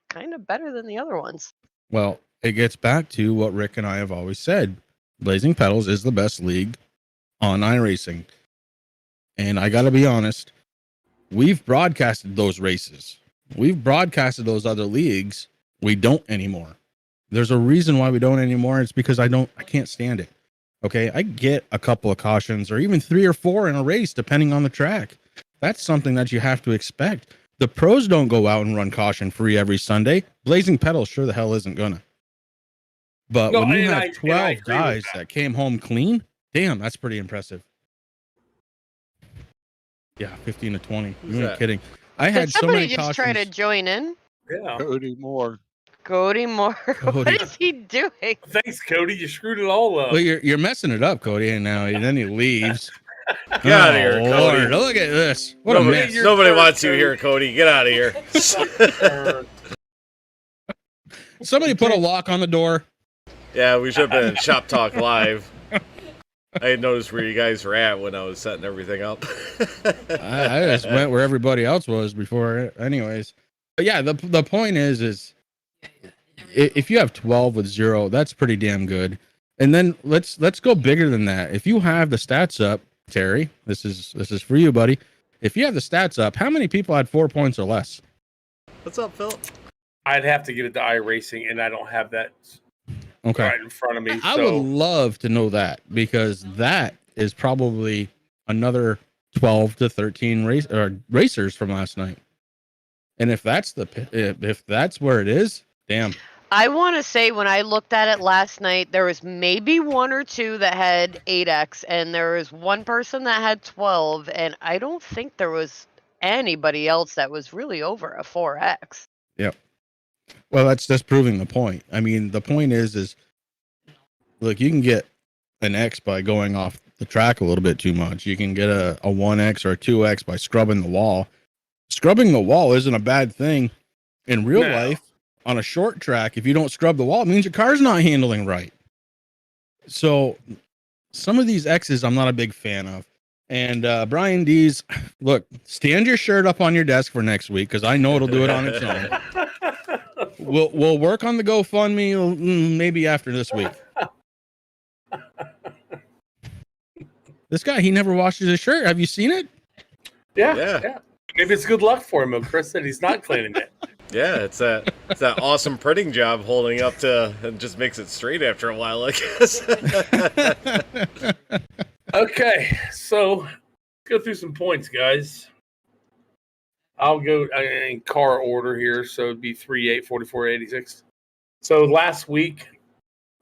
kind of better than the other ones. Well, it gets back to what Rick and I have always said. Blazing Pedals is the best league on iRacing. And I got to be honest, we've broadcasted those races. We've broadcasted those other leagues. We don't anymore. There's a reason why we don't anymore. It's because I can't stand it. Okay. I get a couple of cautions or even 3 or 4 in a race, depending on the track. That's something that you have to expect. The pros don't go out and run caution free every Sunday. Blazing Pedals sure the hell isn't gonna. But No, when you and have I 12 agree with guys that. that came home clean, damn, that's pretty impressive. Yeah, 15 to 20. Who's You ain't that? kidding. I Did had so somebody many just try to cautions. join in? Yeah. Cody Moore. Cody Moore. Cody. What is he doing? Thanks, Cody. You screwed it all up. Well, you're messing it up, Cody, and now and then he leaves. Get out of here, Cody. Lord, look at this. What a Nobody, mess. nobody turn, wants you Cody. here, Cody. Get out of here. Somebody put a lock on the door. Yeah, we should have been in Shop Talk Live. I had noticed where you guys were at when I was setting everything up. I just went where everybody else was before, anyways. But yeah, the point is if you have 12 with 0, that's pretty damn good. And then let's go bigger than that. If you have the stats up, Terry, this is for you, buddy. If you have the stats up, how many people had 4 points or less? What's up, Phil? I'd have to get it to iRacing, and I don't have that Okay. right in front of me. I so would love to know that, because that is probably another 12 to 13 racers from last night. And if that's where it is, damn. I want to say when I looked at it last night, there was maybe 1 or 2 that had 8X, and there was 1 person that had 12, and I don't think there was anybody else that was really over a 4X. Yep. Well, that's proving the point. I mean, the point is look, you can get an X by going off the track a little bit too much. You can get a 1X or a 2X by scrubbing the wall. Scrubbing the wall isn't a bad thing in real life. On a short track, if you don't scrub the wall, it means your car's not handling right. So some of these X's I'm not a big fan of. And Brian D's, look, stand your shirt up on your desk for next week, because I know it'll do it on its own. We'll work on the GoFundMe maybe after this week. This guy, he never washes his shirt. Have you seen it? Yeah. Maybe it's good luck for him. Chris said he's not cleaning it. Yeah, it's that awesome printing job holding up to, and just makes it straight after a while, I guess. Okay, so let's go through some points, guys. I'll go in car order here, so it'd be 38, 44, 86. So last week,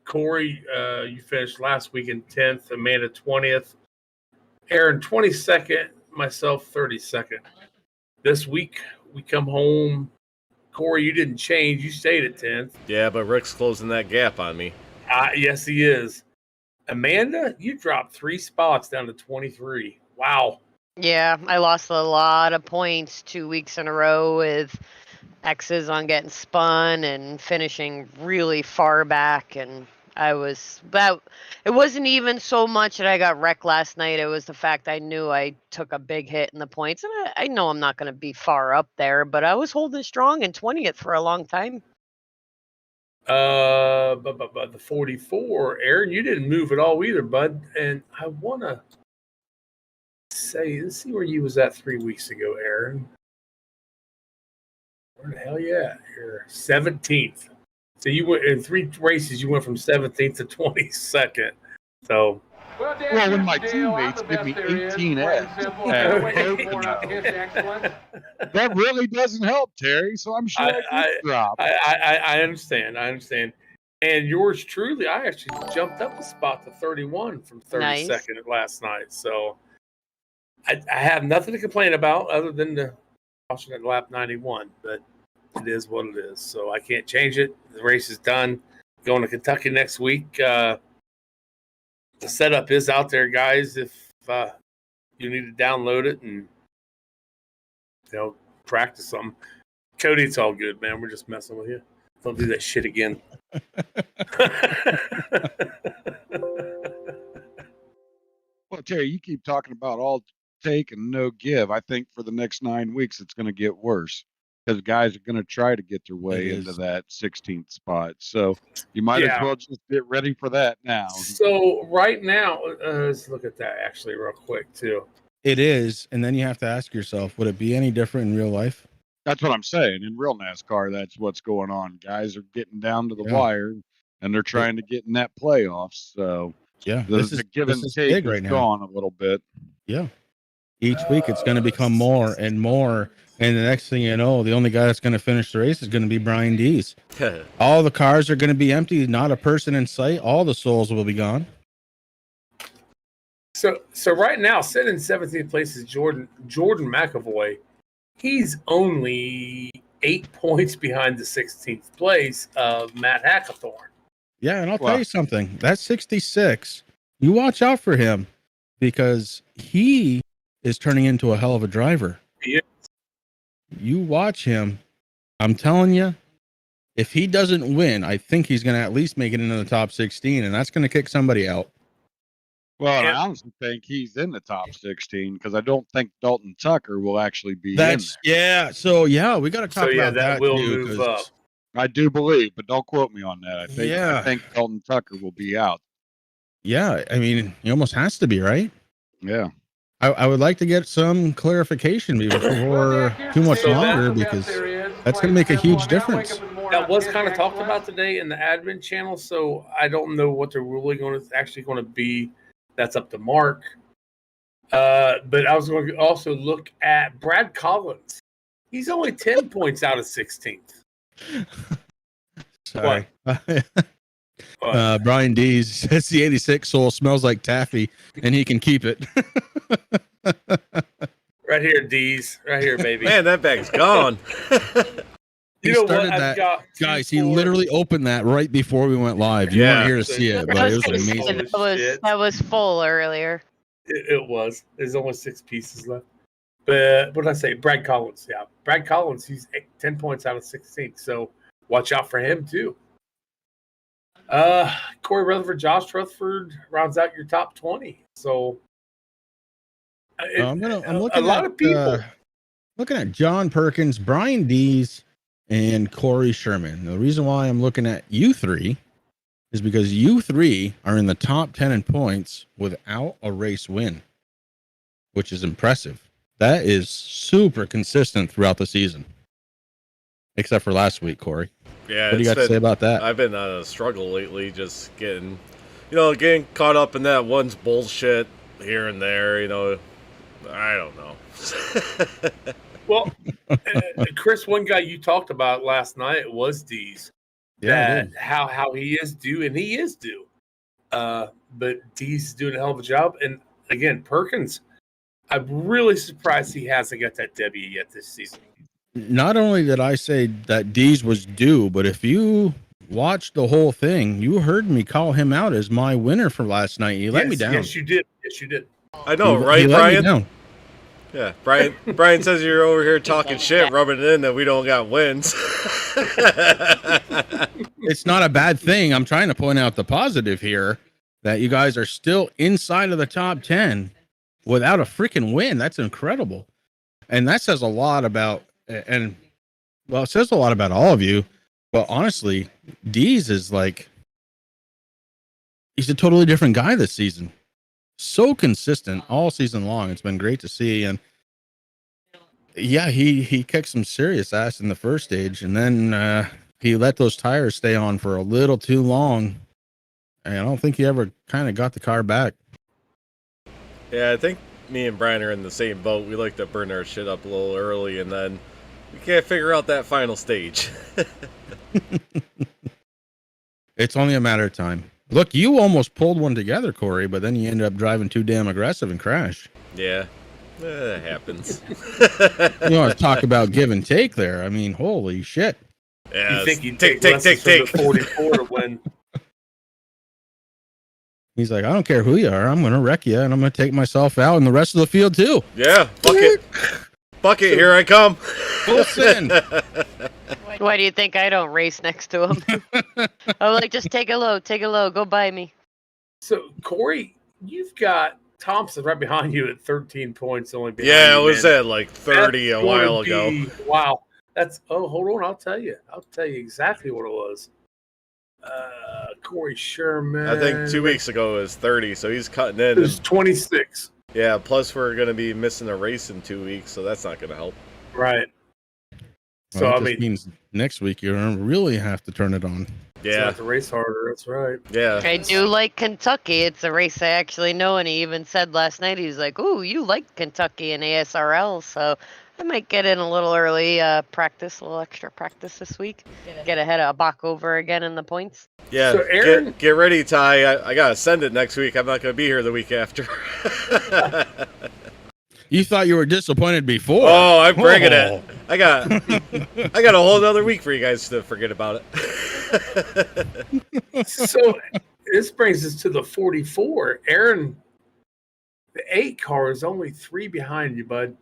Corey, you finished last week in 10th, Amanda 20th, Aaron 22nd, myself 32nd. This week, we come home. Corey, you didn't change. You stayed at 10th. Yeah, but Rick's closing that gap on me. Yes, he is. Amanda, you dropped 3 spots down to 23. Wow. Yeah, I lost a lot of points 2 weeks in a row with X's on getting spun and finishing really far back, and it wasn't even so much that I got wrecked last night. It was the fact I knew I took a big hit in the points, and I know I'm not going to be far up there, but I was holding strong in 20th for a long time. But the 44, Aaron, you didn't move at all either, bud. And I want to say, let's see where you was at 3 weeks ago, Aaron. Where the hell you at? You're 17th. So you went in 3 races. You went from 17th to 22nd. So, Well, when my teammates give me 18X that really doesn't help, Terry. So I'm sure I drop. I understand. And yours truly, I actually jumped up a spot to 31 from 32nd last night. So I have nothing to complain about other than the caution at lap 91. But it is what it is. So I can't change it. The race is done. Going to Kentucky next week. The setup is out there, guys. If you need to download it and practice something. Cody, it's all good, man. We're just messing with you. Don't do that shit again. Well, Terry, you keep talking about all take and no give. I think for the next 9 weeks, it's going to get worse because guys are going to try to get their way into that 16th spot. So you might as well just get ready for that now. So right now, let's look at that actually real quick too. It is. And then you have to ask yourself, would it be any different in real life? That's what I'm saying. In real NASCAR, that's what's going on. Guys are getting down to the wire, and they're trying to get in that playoffs. So yeah, the give and take right is now. gone a little bit. Yeah. Each week it's going to become more and more. And the next thing you know, the only guy that's going to finish the race is going to be Brian Dees. All the cars are going to be empty. Not a person in sight. All the souls will be gone. So right now, sitting in 17th place is Jordan McAvoy. He's only 8 points behind the 16th place of Matt Hackathorn. Yeah, and I'll tell you something. That 66, you watch out for him because he is turning into a hell of a driver. Yeah. You watch him. I'm telling you, if he doesn't win, I think he's going to at least make it into the top 16, and that's going to kick somebody out. Well, I honestly think he's in the top 16 because I don't think Dalton Tucker will actually be in there. Yeah. So, yeah, we got to talk about that will too, move up. I do believe, but don't quote me on that. I think Dalton Tucker will be out. Yeah, I mean, he almost has to be, right? Yeah. I would like to get some clarification before too much longer because that's going to make a huge difference. That was kind of talked about today in the admin channel, so I don't know what the ruling actually going to be. That's up to Mark. But I was going to also look at Brad Collins. He's only 10 points out of 16th. Sorry. Brian Dees says the 86 soul smells like taffy and he can keep it. Right here, Dees. Right here, baby. Man, that bag's gone. You know what? I've got guys, he literally opened that right before we went live. You weren't here to see it, but it was amazing. That was full earlier. It was. There's only 6 pieces left. But what did I say? Brad Collins. Yeah. Brad Collins, he's 10 points out of 16. So watch out for him, too. Corey Rutherford, Josh Rutherford rounds out your top 20. So I'm looking a lot of people. Looking at John Perkins, Brian Dees, and Corey Sherman. The reason why I'm looking at you three is because you three are in the top 10 in points without a race win, which is impressive. That is super consistent throughout the season, except for last week, Corey. Yeah, what do you got to say about that? I've been on a struggle lately, just getting caught up in that one's bullshit here and there. I don't know. Well, Chris, one guy you talked about last night was Dees. Yeah, how he is due, and he is due. But Dees is doing a hell of a job. And again, Perkins, I'm really surprised he hasn't got that W yet this season. Not only did I say that Dees was due, but if you watched the whole thing, you heard me call him out as my winner for last night. He let me down. Yes, you did. Yes, you did. I know, right, Brian? Yeah, Brian says you're over here talking shit, rubbing it in that we don't got wins. It's not a bad thing. I'm trying to point out the positive here that you guys are still inside of the top 10 without a freaking win. That's incredible. And that says a lot about, it says a lot about all of you. But honestly, Dees is he's a totally different guy this season. So consistent all season long. It's been great to see. And yeah, he kicked some serious ass in the first stage, and then he let those tires stay on for a little too long. And I don't think he ever kind of got the car back. Yeah, I think me and Brian are in the same boat. We like to burn our shit up a little early, and then we can't figure out that final stage. It's only a matter of time. Look, you almost pulled one together, Corey, but then you ended up driving too damn aggressive and crashed. Yeah, that happens. You want to talk about give and take there? I mean, holy shit. Yeah, you think you'd take 44 to win? He's like, I don't care who you are. I'm going to wreck you, and I'm going to take myself out and the rest of the field, too. Yeah, bucket, here I come. Full send. Why do you think I don't race next to him? I'm like, just take a load, go by me. So, Corey, you've got Thompson right behind you at 13 points only behind Yeah, you, it was man. at like 30 a while ago. Wow. Hold on, I'll tell you exactly what it was. Corey Sherman. I think 2 weeks ago it was 30, so he's cutting in. It was 26. Yeah, plus we're going to be missing a race in 2 weeks, so that's not going to help. Right. So, well, means next week you're going to really have to turn it on. It's not to race harder. That's right. Yeah. I do like Kentucky. It's a race I actually know, and he even said last night, he's like, "Ooh, you like Kentucky and ASRL, so I might get in a little early practice, a little extra practice this week. Get ahead of Bachover again in the points." Yeah, So, Aaron- get ready, Ty. I gotta send it next week. I'm not gonna be here the week after. You thought you were disappointed before. Oh, I'm bringing it. Oh. I got a whole other week for you guys to forget about it. So this brings us to the 44. Aaron, the 8 car is only 3 behind you, bud.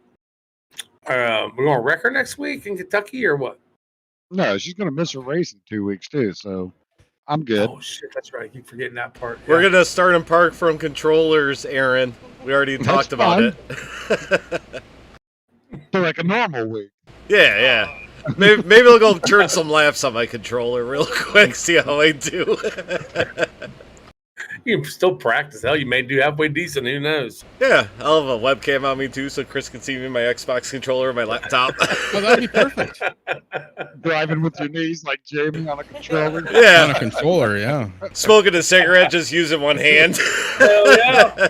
We're going to wreck her next week in Kentucky or what? No, she's going to miss her race in 2 weeks too, so I'm good. Oh shit, that's right. I keep forgetting that part. We're gonna start and park from controllers, Aaron. We already talked about it. So like a normal week. Yeah. Maybe we'll go turn some laps on my controller real quick, see how I do. You can still practice. Hell, you may do halfway decent. Who knows? Yeah, I'll have a webcam on me too, so Chris can see me my Xbox controller, my laptop. Oh, that'd be perfect. Driving with your knees like Jamie on a controller. Yeah, On a controller, yeah. smoking a cigarette, just using one hand. Hell yeah!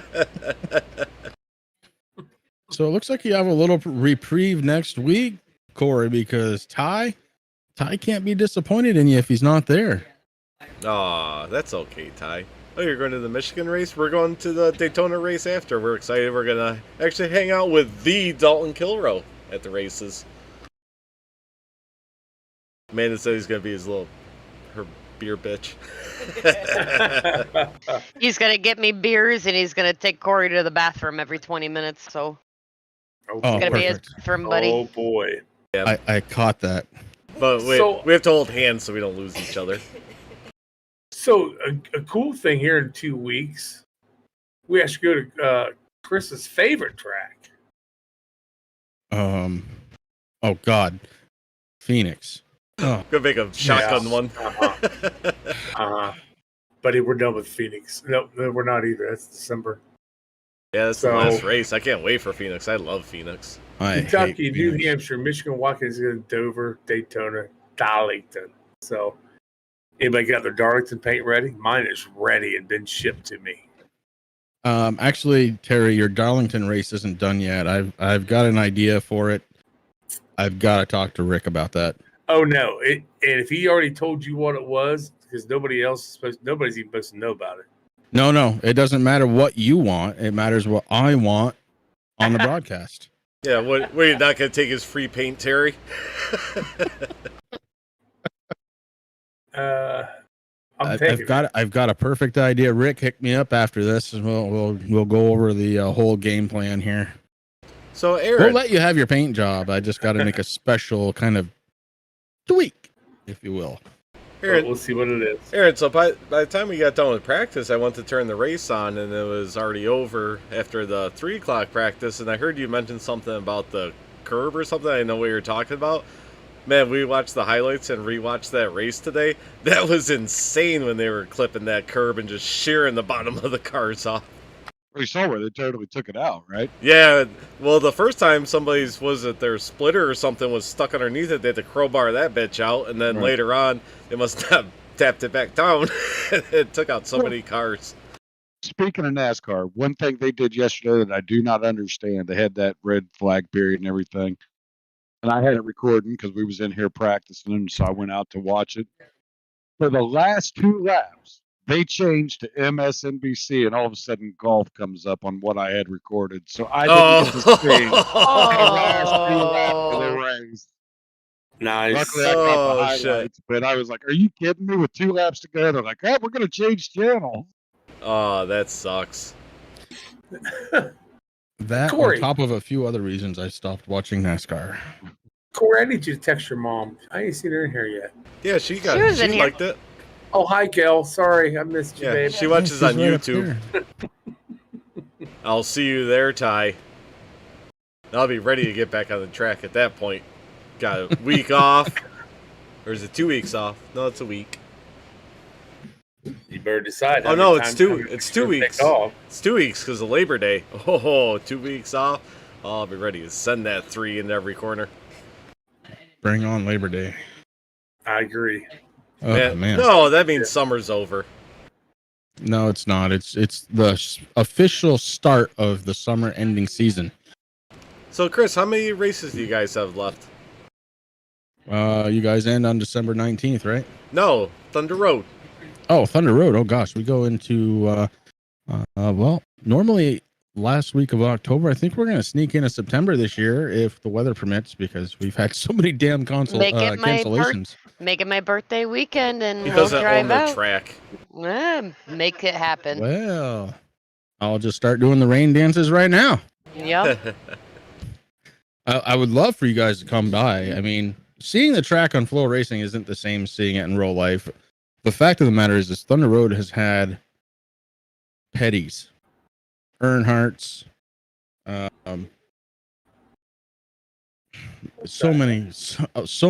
So it looks like you have a little reprieve next week, Corey, because Ty can't be disappointed in you if he's not there. Aw, that's okay, Ty. Oh, you're going to the Michigan race? We're going to the Daytona race after. We're excited. We're going to actually hang out with the Dalton Kilroe at the races. Amanda said he's going to be her beer bitch. He's going to get me beers, and he's going to take Corey to the bathroom every 20 minutes, so Oh, it's going to be his perfect. bathroom buddy. Oh boy! I caught that. But we have to hold hands so we don't lose each other. So a cool thing here in 2 weeks, we actually go to Chris's favorite track. Oh God, Phoenix. Oh, Gonna make a shotgun one. Buddy, we're done with Phoenix. No, we're not either. That's December. Yeah, that's the last race. I can't wait for Phoenix. I love Phoenix. Kentucky, New Hampshire, Michigan, Washington, Dover, Daytona, Darlington. So, anybody got their Darlington paint ready? Mine is ready and been shipped to me. Actually, Terry, your Darlington race isn't done yet. I've got an idea for it. I've got to talk to Rick about that. Oh no! And if he already told you what it was, because nobody's even supposed to know about it. No, it doesn't matter what you want. It matters what I want on the broadcast. Yeah, what are you not gonna take his free paint, Terry? I've got a perfect idea. Rick, hit me up after this, and we'll go over the whole game plan here. So, Aaron, we'll let you have your paint job. I just got to make a special kind of tweak, if you will. Aaron, we'll see what it is. Aaron, so by the time we got done with practice, I went to turn the race on, and it was already over after the 3 o'clock practice, and I heard you mention something about the curb or something. I didn't know what you were talking about. Man, we watched the highlights and rewatched that race today. That was insane when they were clipping that curb and just shearing the bottom of the cars off. We saw where they totally took it out, right? Yeah, well, the first time their splitter or something was stuck underneath it, they had to crowbar that bitch out, and then later on, they must have tapped it back down. It took out so many cars. Speaking of NASCAR, one thing they did yesterday that I do not understand, they had that red flag period and everything, and I had it recording because we was in here practicing, so I went out to watch it. For the last 2 laps, they changed to MSNBC, and all of a sudden, golf comes up on what I had recorded. So I didn't get to see the last 2 laps of the race. Nice. Luckily, I got the highlights, but I was like, "Are you kidding me?" With 2 laps to go, they're like, "Oh, we're going to change channel." Oh, that sucks. That Corey. on top of a few other reasons, I stopped watching NASCAR. Corey, I need you to text your mom. I ain't seen her in here yet. Yeah, she was in here. liked it. Oh, hi, Gail. Sorry, I missed you, Yeah, babe. she watches on She's right up YouTube. there. I'll see you there, Ty. I'll be ready to get back on the track at that point. Got a week off. Or is it 2 weeks off? No, it's a week. You better decide. Oh, no, it's 2 weeks. Off. It's 2 weeks because of Labor Day. Oh, 2 weeks off. I'll be ready to send that 3 in every corner. Bring on Labor Day. I agree. Oh man. No, that means summer's over. No, it's not. It's the official start of the summer ending season. So, Chris, how many races do you guys have left? You guys end on December 19th, right? No, Thunder Road. Oh, Thunder Road. Oh gosh, we go into well, normally last week of October. I think we're going to sneak into September this year if the weather permits, because we've had so many damn cancellations. Make it my birthday weekend, and Because we'll I own drive the out. track. Make it happen. Well, I'll just start doing the rain dances right now. Yep. I would love for you guys to come by. I mean, seeing the track on Flow Racing isn't the same as seeing it in real life. The fact of the matter is this Thunder Road has had Petties, Earnhardts, so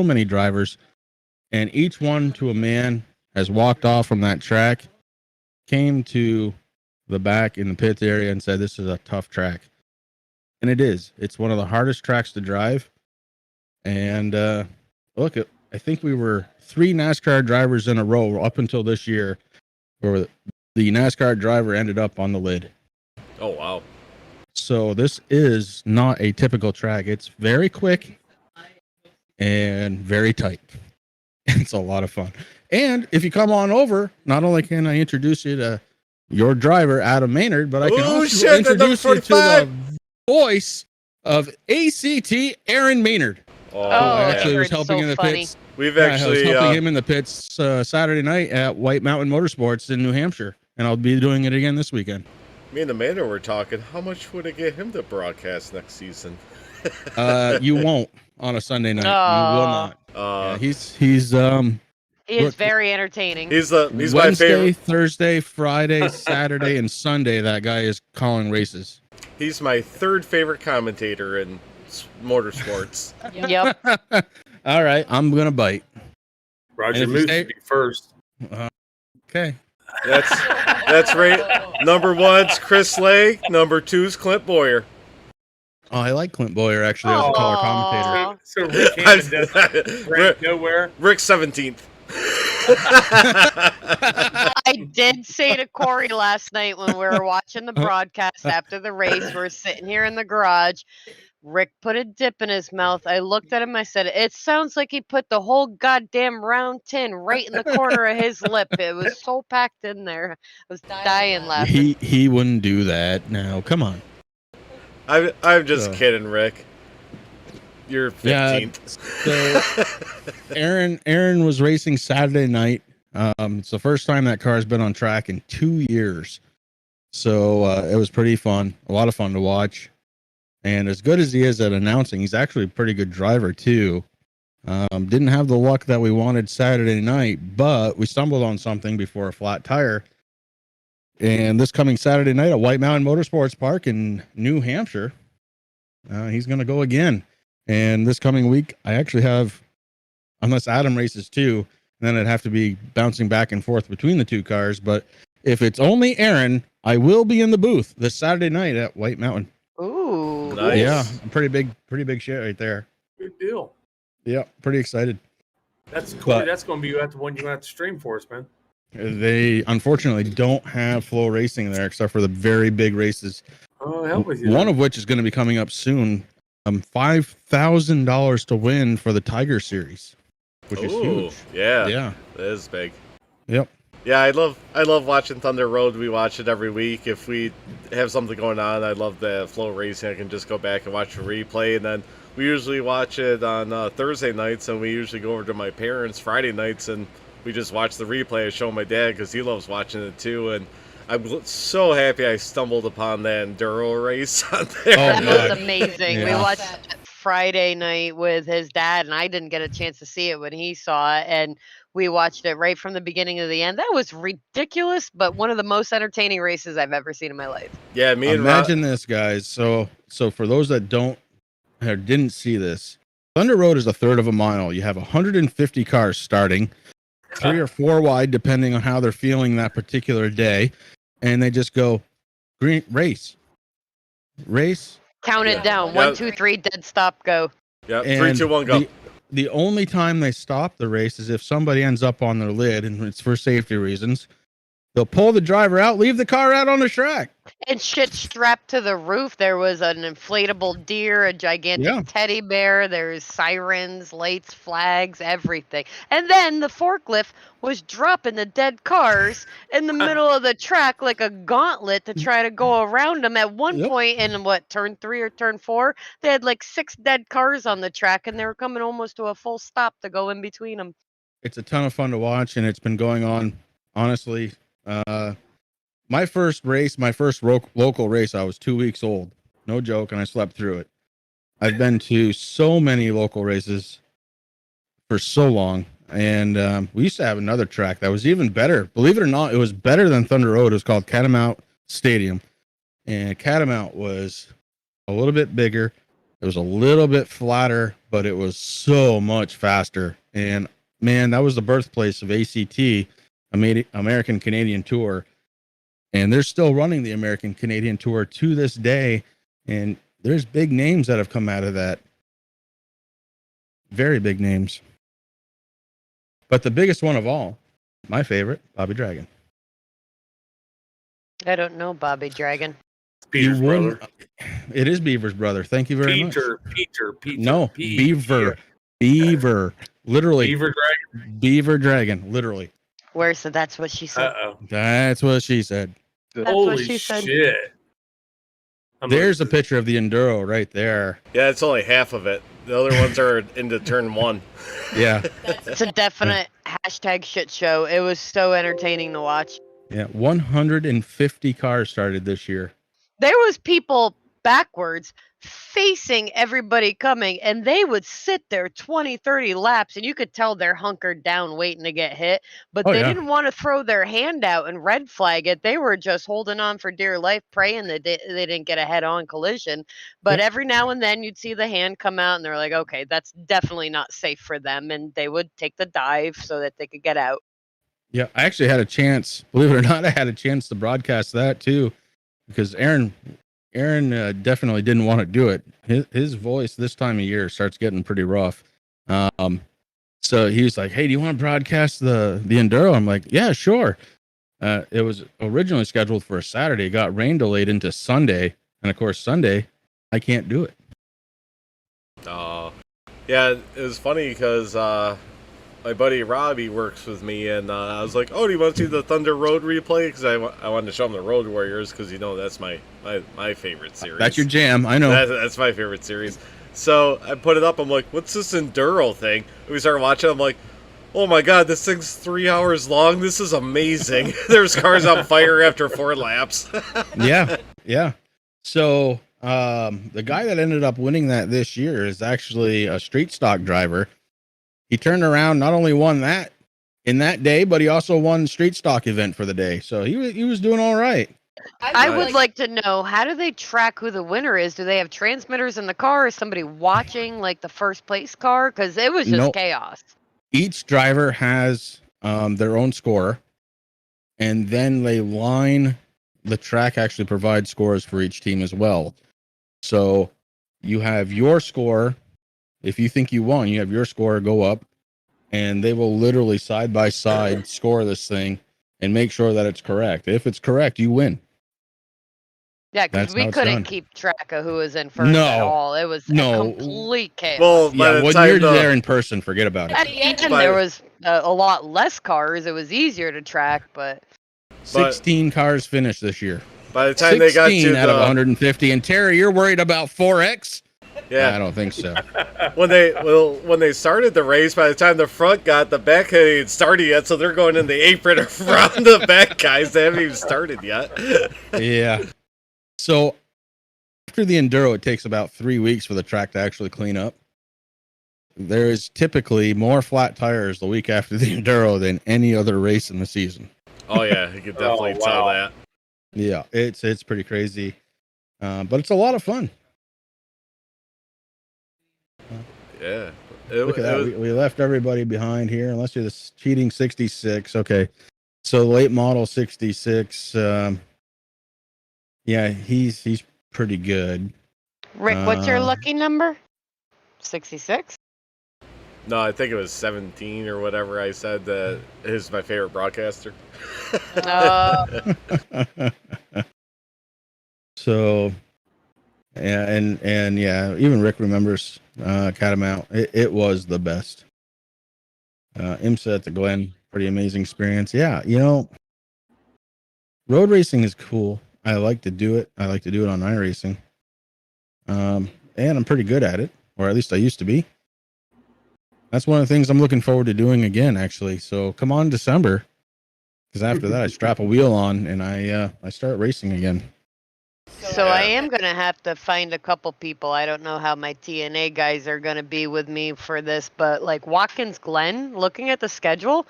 many drivers, and each one to a man has walked off from that track, came to the back in the pits area and said, "This is a tough track." And it is. It's one of the hardest tracks to drive. And look, I think we were 3 NASCAR drivers in a row up until this year where the NASCAR driver ended up on the lid. Oh, wow. So this is not a typical track. It's very quick and very tight. It's a lot of fun. And if you come on over, not only can I introduce you to your driver, Adam Maynard, but I can also introduce you to the voice of ACT, Aaron Maynard. Oh, actually was Aaron's helping so in the funny. pits. We've I was actually helping him in the pits Saturday night at White Mountain Motorsports in New Hampshire, and I'll be doing it again this weekend. me and Amanda were talking. How much would it get him to broadcast next season? You won't on a Sunday night. You will not. Yeah, he's He is look, very entertaining. He's Wednesday, my favorite. Thursday, Friday, Saturday, and Sunday. That guy is calling races. He's my 3rd favorite commentator in motorsports. Yep. All right, I'm gonna bite. Roger if you Moose stay- would be first. Okay. That's right. Number 1's Chris Lague. Number 2's Clint Boyer. Oh, I like Clint Boyer actually as a color commentator. So Rick Hammond does rank nowhere. Rick's 17th. I did say to Corey last night when we were watching the broadcast after the race, we're sitting here in the garage. Rick put a dip in his mouth. I looked at him. I said, "It sounds like he put the whole goddamn round tin right in the corner of his lip. It was so packed in there. I was dying laughing." He wouldn't do that. Now, come on. I'm just kidding, Rick. You're 15th. So Aaron was racing Saturday night. It's the first time that car's been on track in 2 years. So it was pretty fun. A lot of fun to watch. And as good as he is at announcing, he's actually a pretty good driver too. Didn't have the luck that we wanted Saturday night, but we stumbled on something before a flat tire. And this coming Saturday night at White Mountain Motorsports Park in New Hampshire, he's going to go again. And this coming week, I actually have, unless Adam races too, then I'd have to be bouncing back and forth between the 2 cars. But if it's only Aaron, I will be in the booth this Saturday night at White Mountain. Ooh. Nice. Yeah, pretty big shit right there. Good deal. Yeah, pretty excited. That's cool. But- That's going to be the one you're going to have to stream for us, man. They unfortunately don't have Flow Racing there except for the very big races. Oh, help with you. One of which is going to be coming up soon. $5,000 to win for the Tiger Series, which is huge. Yeah. Yeah. That is big. Yep. Yeah, I love watching Thunder Road. We watch it every week. If we have something going on, I love the Flow Racing. I can just go back and watch the replay, and then we usually watch it on Thursday nights, and we usually go over to my parents Friday nights, and we just watch the replay. I show my dad because he loves watching it too, and I'm so happy I stumbled upon that enduro race on there. Oh, That was God. amazing. We Yeah. watched it Friday night with his dad, and I didn't get a chance to see it when he saw it. And we watched it right from the beginning to the end. That was ridiculous, but one of the most entertaining races I've ever seen in my life. Yeah, me and Imagine this, guys. So for those that don't or didn't see this, Thunder Road is a third of a mile. You have 150 cars starting, 3 or 4 wide, depending on how they're feeling that particular day, and they just go green race. Count it down. Yeah. 1, 2, 3, dead stop, go. Yeah, And 3, 2, 1, go. the only time they stop the race is if somebody ends up on their lid, and it's for safety reasons. They'll pull the driver out, leave the car out on the track. And shit strapped to the roof. There was an inflatable deer, a gigantic teddy bear. There's sirens, lights, flags, everything. And then the forklift was dropping the dead cars in the middle of the track like a gauntlet to try to go around them. At one point in turn 3 or turn 4, they had like 6 dead cars on the track, and they were coming almost to a full stop to go in between them. It's a ton of fun to watch, and it's been going on, honestly. My first race, my first local race, I was 2 weeks old. No joke, and I slept through it. I've been to so many local races for so long, and we used to have another track that was even better. Believe it or not, it was better than Thunder Road. It was called Catamount Stadium, and Catamount was a little bit bigger. It was a little bit flatter, but it was so much faster. And man, that was the birthplace of ACT, American Canadian Tour. And they're still running the American Canadian Tour to this day. And there's big names that have come out of that. Very big names. But the biggest one of all, my favorite, Bobby Dragon. I don't know Bobby Dragon. Peter's brother. It is Beaver's brother. Thank you very much. Peter. No, Beaver. Beaver. Literally. Beaver Dragon. Literally. Where? So that's what she said. Uh-oh. That's what she said. Holy shit. There's a picture of the Enduro right there. Yeah, it's only half of it. The other ones are into turn 1. Yeah. It's a definite hashtag shit show. It was so entertaining to watch. Yeah, 150 cars started this year. There was people backwards facing everybody coming, and they would sit there 20, 30 laps, and you could tell they're hunkered down waiting to get hit, but they didn't want to throw their hand out and red flag it. They were just holding on for dear life, praying that they didn't get a head-on collision. But every now and then you'd see the hand come out, and they're like, okay, that's definitely not safe for them, and they would take the dive so that they could get out. Yeah, I actually had a chance, believe it or not, I had a chance to broadcast that too, because Aaron definitely didn't want to do it. His voice this time of year starts getting pretty rough. So he was like, hey, do you want to broadcast the Enduro? I'm like, yeah, sure. It was originally scheduled for a Saturday, got rain delayed into Sunday. And of course, Sunday, I can't do it. Yeah, it was funny because my buddy Robbie works with me, and I was like, oh, do you want to see the Thunder Road replay? Because I wanted to show him the Road Warriors, because, that's my favorite series. That's your jam, I know. That's my favorite series. So I put it up, I'm like, what's this Enduro thing? And we started watching, I'm like, oh my god, this thing's 3 hours long, this is amazing. There's cars on fire after 4 laps. Yeah. So the guy that ended up winning that this year is actually a street stock driver. He turned around, not only won that in that day, but he also won street stock event for the day. So he was doing all right. I would like to know, how do they track who the winner is? Do they have transmitters in the car? Is somebody watching like the first place car? Because it was just chaos. Each driver has their own score, and then the track actually provides scores for each team as well. So you have your score. If you think you won, you have your score go up, and they will literally side by side score this thing and make sure that it's correct. If it's correct, you win. Yeah, because we couldn't keep track of who was in first at all. It was complete chaos. Well, when you're there in person, forget about it. At the end, there was a lot less cars. It was easier to track, but 16 cars finished this year. By the time they got to 16 out of 150, and Terry, you're worried about 4X? Yeah, I don't think so. When they started the race, by the time the front got, the back hadn't started yet, so they're going in the apron around the back guys. They haven't even started yet. Yeah. So after the Enduro, it takes about 3 weeks for the track to actually clean up. There is typically more flat tires the week after the Enduro than any other race in the season. Oh yeah, you could definitely tell that. Yeah, it's pretty crazy, but it's a lot of fun. Yeah. Look at that. We left everybody behind here, unless you're the cheating 66. Okay. So late model 66. Yeah, he's pretty good. Rick, what's your lucky number? 66? No, I think it was 17 or whatever I said that is my favorite broadcaster. So, yeah, and yeah, even Rick remembers Catamount. It was the best. IMSA at the Glen, pretty amazing experience. Yeah, road racing is cool. I like to do it. I like to do it on iRacing. And I'm pretty good at it, or at least I used to be. That's one of the things I'm looking forward to doing again, actually. So come on December, because after that I strap a wheel on and I start racing again. So I am going to have to find a couple people. I don't know how my T&A guys are going to be with me for this, but like Watkins Glen, looking at the schedule,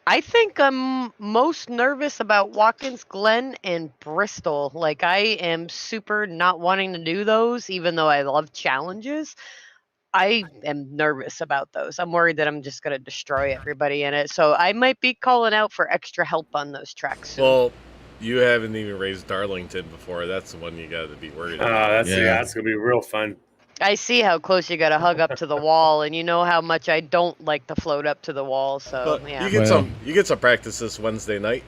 I think I'm most nervous about Watkins Glen and Bristol. Like I am super not wanting to do those, even though I love challenges. I am nervous about those. I'm worried that I'm just going to destroy everybody in it. So I might be calling out for extra help on those tracks soon. Well, you haven't even raised Darlington before. That's the one you got to be worried about. That's gonna be real fun. I see how close you got to hug up to the wall, and you know how much I don't like to float up to the wall. So But yeah, you get some practice this Wednesday night.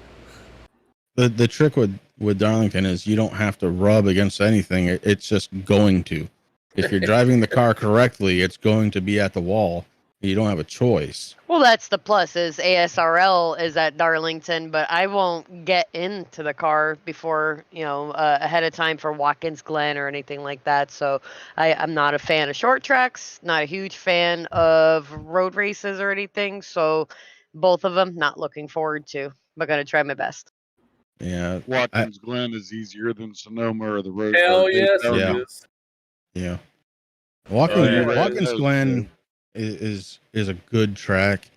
The trick with Darlington is you don't have to rub against anything. It's just going to. If you're driving the car correctly, it's going to be at the wall. You don't have a choice. well, that's the plus is ASRL is at Darlington, but I won't get into the car before ahead of time for Watkins Glen or anything like that. So I'm not a fan of short tracks, not a huge fan of road races or anything. So both of them not looking forward to, but gonna try my best. Yeah, Watkins Glen is easier than Sonoma or the road. Hell yes, Daytona. Yeah. it is. Yeah. Watkins That Glen is a good track,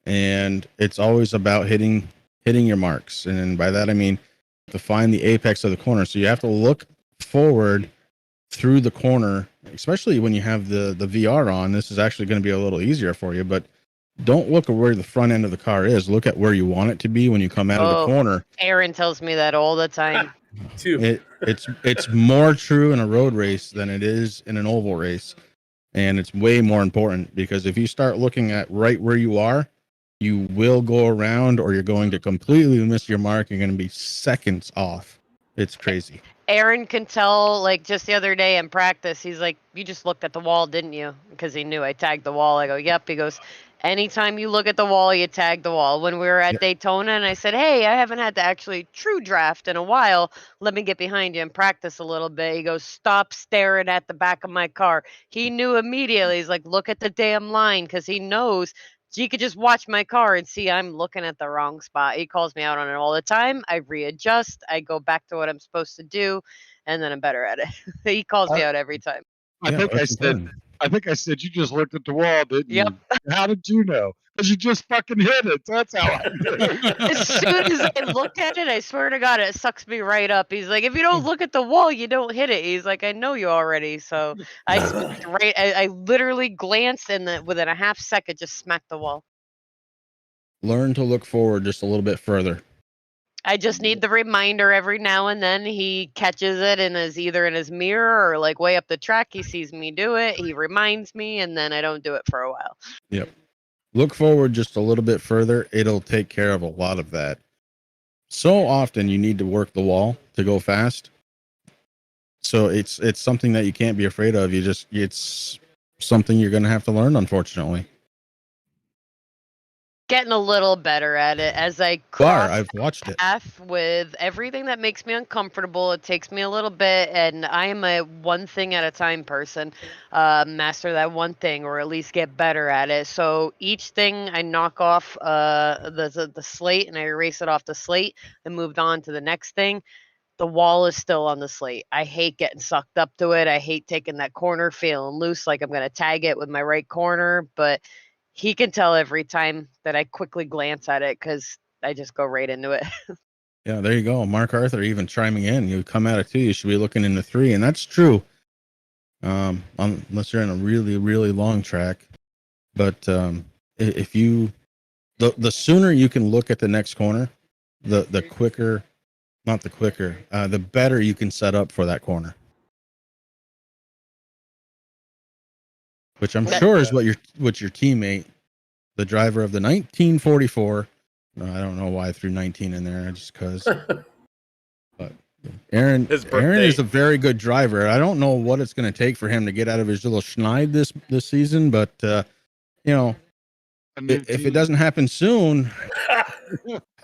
and it's always about hitting your marks. And by that I mean to find the apex of the corner. So you have to look forward through the corner, especially when you have the VR on. This is actually going to be a little easier for you, but don't look at where the front end of the car is. Look at where you want it to be when you come out of the corner. Aaron tells me that all the time. It's more true in a road race than it is in an oval race. And it's way more important because if you start looking at right where you are, you will go around or you're going to completely miss your mark. You're going to be seconds off. It's crazy. Aaron can tell, like just the other day in practice, he's like, "You just looked at the wall, didn't you?" Because he knew I tagged the wall. I go, "Yep." He goes, "Anytime you look at the wall, you tag the wall." When we were at Daytona and I said, "Hey, I haven't had to actually true draft in a while. Let me get behind you and practice a little bit." He goes, "Stop staring at the back of my car." He knew immediately. He's like, "Look at the damn line," because he knows he could just watch my car and see I'm looking at the wrong spot. He calls me out on it all the time. I readjust. I go back to what I'm supposed to do, and then I'm better at it. He calls me out every time. I think I said you just looked at the wall, didn't you? How did you know? Because you just fucking hit it. That's how I knew. As soon as I look at it, I swear to God, it sucks me right up. He's like, "If you don't look at the wall, you don't hit it." He's like, "I know you already." So I literally glanced and then within a half second just smacked the wall. Learn to look forward just a little bit further. I just need the reminder every now and then. He catches it and is either in his mirror or like way up the track. He sees me do it. He reminds me, and then I don't do it for a while. Yep. Look forward just a little bit further. It'll take care of a lot of that. So often you need to work the wall to go fast. So it's something that you can't be afraid of. It's something you're going to have to learn, unfortunately. Getting a little better at it as I cross I've watched it. path with everything that makes me uncomfortable. It takes me a little bit, and I am a one thing at a time person. Master that one thing, or at least get better at it. So each thing I knock off the slate, and I erase it off the slate, and moved on to the next thing. The wall is still on the slate. I hate getting sucked up to it. I hate taking that corner, feeling loose, like I'm gonna tag it with my right corner, but he can tell every time that I quickly glance at it because I just go right into it. Yeah, there you go. Mark Arthur even chiming in. You come out of 2, you should be looking into 3, and that's true. Unless you're in a really, really long track. But if you, the sooner you can look at the next corner, the quicker, not the quicker, the better you can set up for that corner. which I'm sure is what your teammate, the driver of the 1944. I don't know why I threw 19 in there, just because. But Aaron is a very good driver. I don't know what it's going to take for him to get out of his little schneid this season, but you know, if it doesn't happen soon,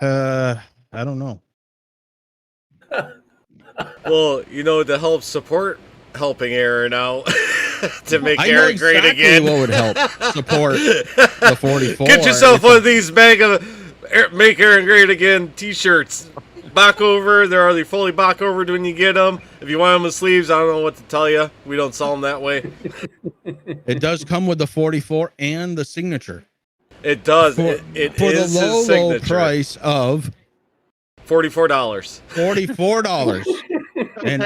I don't know. Well, you know, to help support helping Aaron out to make I Aaron know great exactly again. what would help support the 44. Get yourself one of these mega Make Aaron Great Again t-shirts. Back over. They're already fully back over when you get them. If you want them with sleeves, I don't know what to tell you. We don't sell them that way. It does come with the 44 and the signature. It does. For It the is low, his signature. price of $44. $44. and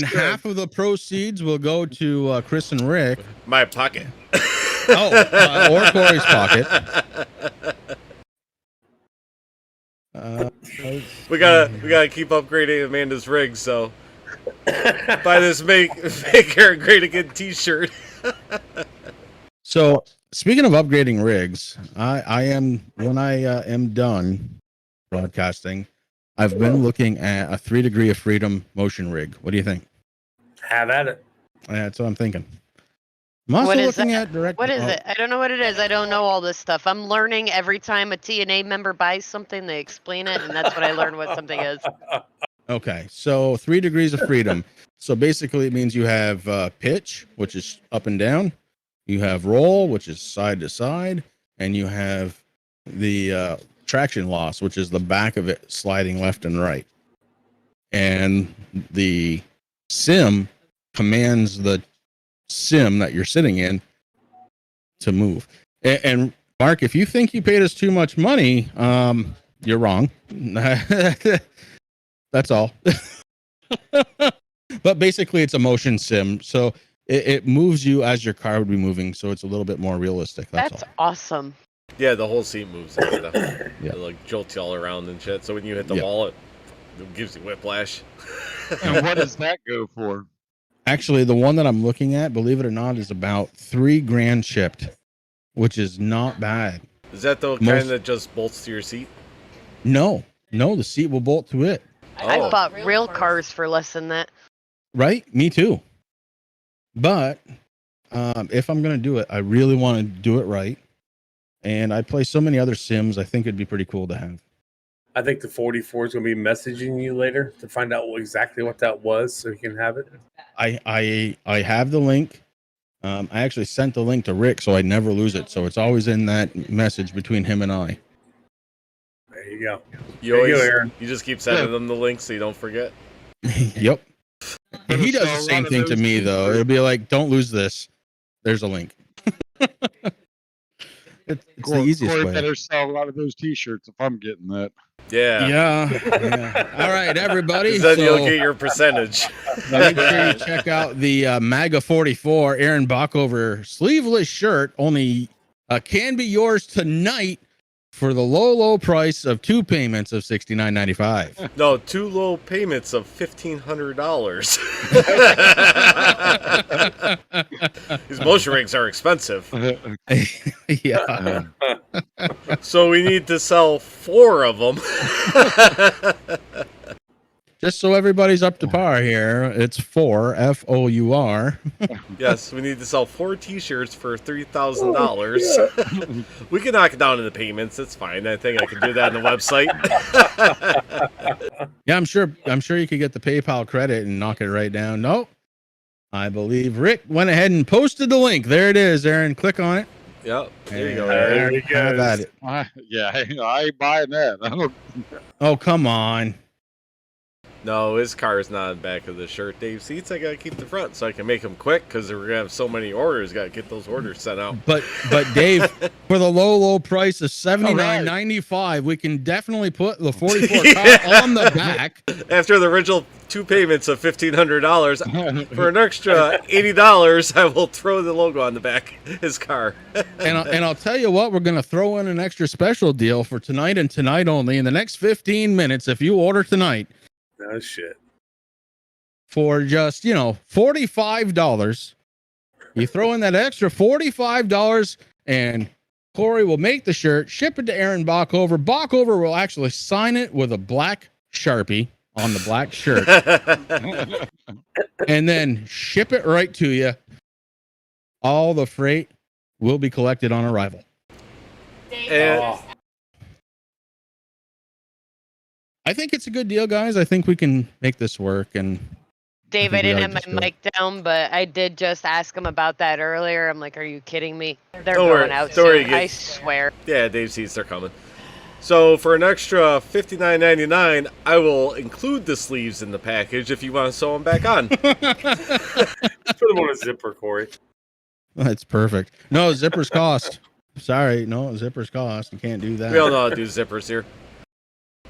half of the proceeds will go to Chris and Rick. My pocket. Or Corey's pocket. We gotta keep upgrading Amanda's rig, so buy this make Aaron Great Again t-shirt. So speaking of upgrading rigs, I am done broadcasting, I've been looking at a 3 Degree of Freedom motion rig. What do you think? Have at it. That's what I'm thinking. I'm also looking at direct. What is it? I don't know what it is. I don't know all this stuff. I'm learning every time a T&A member buys something, they explain it, and that's what I learn what something is. Okay, so 3 degrees of freedom. So basically it means you have pitch, which is up and down. You have roll, which is side to side. And you have the traction loss, which is the back of it sliding left and right. And the sim commands the sim that you're sitting in to move. And Mark, if you think you paid us too much money, you're wrong. That's all. But basically it's a motion sim, so it moves you as your car would be moving, so it's a little bit more realistic. That's all. Awesome. Yeah, the whole seat moves and stuff. Yeah. It like jolts you all around and shit. So when you hit the wall, it gives you whiplash. And what does that go for? Actually, the one that I'm looking at, believe it or not, is about $3,000 shipped, which is not bad. Is that the kind that just bolts to your seat? No, the seat will bolt to it. I bought real cars for less than that. Right? Me too. But if I'm going to do it, I really want to do it right. And I play so many other sims, I think it'd be pretty cool to have. I think the 44 is going to be messaging you later to find out exactly what that was so you can have it. I have the link. I actually sent the link to Rick so I never lose it. So it's always in that message between him and I. There you go. You just keep sending them the link so you don't forget. Yep. And he does the same thing to me, though. It'll be like, don't lose this. There's a link. It's the easiest Corey way. better sell a lot of those T-shirts if I'm getting that. Yeah. All right, everybody. Then you'll get your percentage. Make sure you check out the MAGA 44 Aaron Bockover sleeveless shirt. Only can be yours tonight for the low price of 2 payments of $69.95. No, 2 low payments of $1,500. These motion rigs are expensive. Yeah. So we need to sell 4 of them. Just so everybody's up to par here, it's 4 FOUR. Yes, we need to sell 4 T-shirts for $3,000. We can knock it down into payments. That's fine. I think I can do that on the website. Yeah, I'm sure you could get the PayPal credit and knock it right down. Nope. I believe Rick went ahead and posted the link. There it is, Aaron. Click on it. Yep. There you go. There you Have go. at it. I ain't buying that. Oh, come on. No, his car is not in the back of the shirt. Dave seats, I gotta keep the front so I can make them quick because we're gonna have so many orders. Gotta get those orders sent out. But Dave, for the low price of $79.95, we can definitely put the 44 car on the back. After the original 2 payments of $1,500, for an extra $80, I will throw the logo on the back of his car. And I'll tell you what, we're gonna throw in an extra special deal for tonight and tonight only. In the next 15 minutes, if you order tonight. No shit. For just, $45, You throw in that extra $45 and Corey will make the shirt, ship it to Aaron Bockover. Bockover will actually sign it with a black Sharpie on the black shirt and then ship it right to you. All the freight will be collected on arrival. And I think it's a good deal, guys. I think we can make this work. And Dave, I I think we didn't ought to have just my go. mic down, but I did just ask him about that earlier. I'm like, are you kidding me? They're Don't worry, going out don't worry, soon. I swear. yeah, Dave sees they're coming. So for an extra $59.99, I will include the sleeves in the package if you want to sew them back on. Put them on a zipper, Corey. That's perfect. No, zippers cost. Sorry, no, zippers cost. You can't do that. We all know how to do zippers here.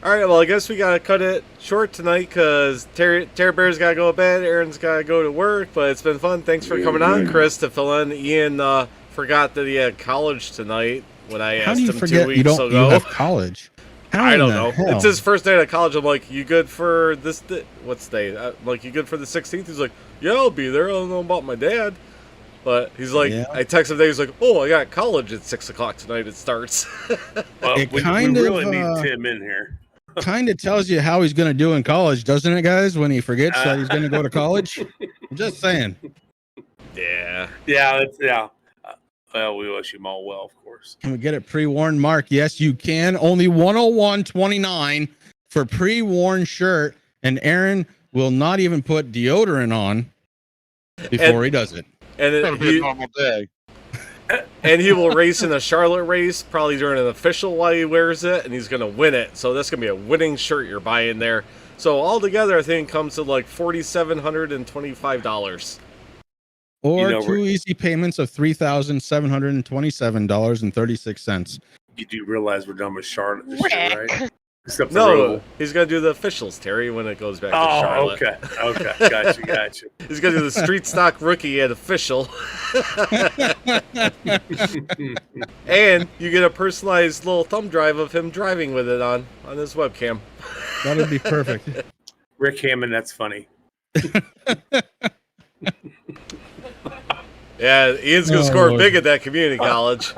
All right, well, I guess we got to cut it short tonight because Terry Bear's got to go to bed. Aaron's got to go to work, but it's been fun. Thanks for coming on, Chris, to fill in. Ian forgot that he had college tonight when I How asked do you him 2 forget weeks you don't ago. you have college? How I in don't the know. hell? It's his first day of college. I'm like, you good for this? What's day? I'm like, you good for the 16th? He's like, yeah, I'll be there. I don't know about my dad. But he's like, Yeah. I text him today. He's like, oh, I got college at 6 o'clock tonight. It starts. Well, It we kind really of, need Tim in here. Kind of tells you how he's going to do in college, doesn't it, guys? When he forgets that he's going to go to college. I'm just saying. Yeah. Yeah. Well, we wish him all well, of course. Can we get it pre-worn, Mark? Yes, you can. Only 101.29 for pre-worn shirt, and Aaron will not even put deodorant on before he does it. And It's gonna be a normal day. and he will race in a Charlotte race, probably during an official while he wears it, and he's going to win it. So that's going to be a winning shirt you're buying there. So altogether, I think it comes to like $4,725. Or You know, two easy payments of $3,727.36. You do realize we're done with Charlotte this year, Rick. right? Except for No, Roval. he's going to do the officials, Terry, when it goes back to Oh, Charlotte. okay. Gotcha. He's going to do the street stock rookie at official. And you get a personalized little thumb drive of him driving with it on his webcam. That would be perfect. Rick Hammond, that's funny. Yeah, Ian's going to Oh, score Lord. big at that community college.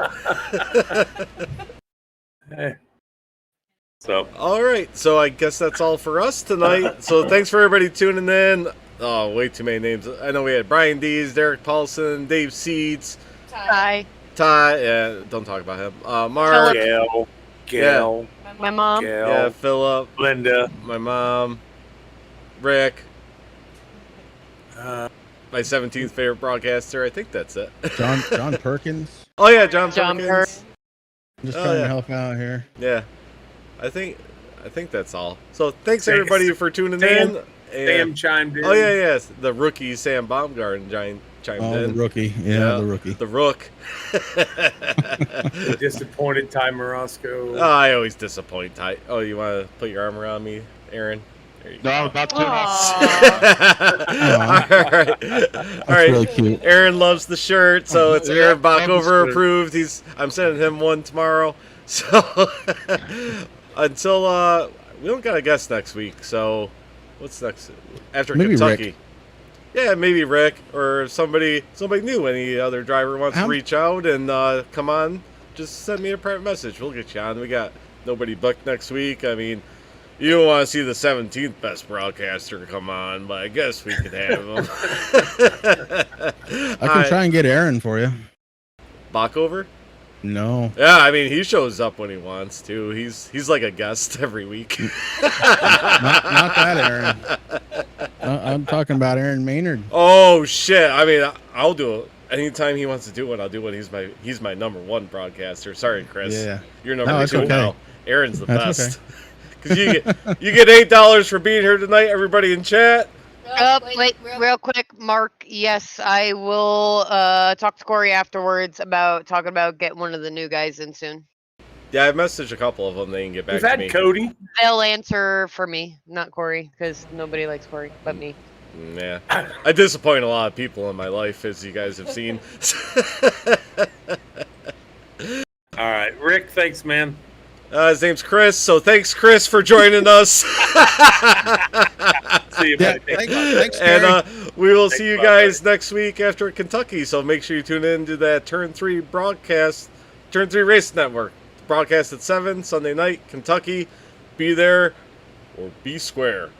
Hey. So, All right, so I guess that's all for us tonight. So thanks for everybody tuning in. Oh, way too many names. I know we had Brian Dees, Derek Paulson, Dave Seeds, Hi. Ty. Yeah, don't talk about him. Mark. Gail, My mom. Yeah, Philip. Linda, My mom. Rick. uh, My 17th favorite broadcaster. I think that's it. John Perkins. Oh yeah, John John Perkins. Just Oh, trying yeah. to help out here. Yeah, I think that's all. So thanks Thanks. everybody for tuning Sam- in. Sam chimed in. Oh yeah, yes, the rookie Sam Baumgarten chimed Oh, the in. rookie. Yeah, the rookie. The Rook. Disappointed Ty Morosco. I always disappoint Ty. Oh, you want to put your arm around me, Aaron? There you No, I'm go. about to. Aw. All right. That's really cute. Aaron loves the shirt, so it's Yeah, Aaron love the Bockover shirt. approved. I'm sending him one tomorrow. So until we don't got a guest next week. So what's next after Maybe Kentucky? Rick. Yeah, maybe Rick or somebody new. Any other driver wants to reach out and come on, just send me a private message. We'll get you on. We got nobody booked next week. I mean, you don't want to see the 17th best broadcaster come on, but I guess we could have him. I can try and get Aaron for you. Bockover? No. Yeah, I mean he shows up when he wants to. He's like a guest every week. Not that Aaron. I'm talking about Aaron Maynard. Oh shit! I mean, I'll do it anytime he wants to do it. I'll do it. He's my number one broadcaster. Sorry, Chris. Yeah. You're number No, that's two okay. now. Aaron's the That's best. Because you get $8 for being here tonight. Everybody in chat. Wait, real quick, Mark. Yes, I will talk to Corey afterwards about talking about getting one of the new guys in soon. Yeah, I messaged a couple of them. They didn't get back We've to had me. Cody. They'll answer for me, not Corey, because nobody likes Corey but me. Yeah, I disappoint a lot of people in my life, as you guys have seen. All right, Rick. Thanks, man. His name's Chris, so thanks, Chris, for joining us. See you, Yeah, buddy. thanks, And Gary. We will see you guys next week after Kentucky, so make sure you tune in to that Turn 3 broadcast, Turn 3 Race Network. Broadcast at 7, Sunday night, Kentucky. Be there or be square.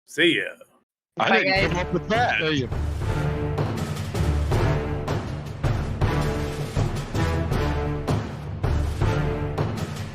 See ya. I Bye, didn't guys. come up with that.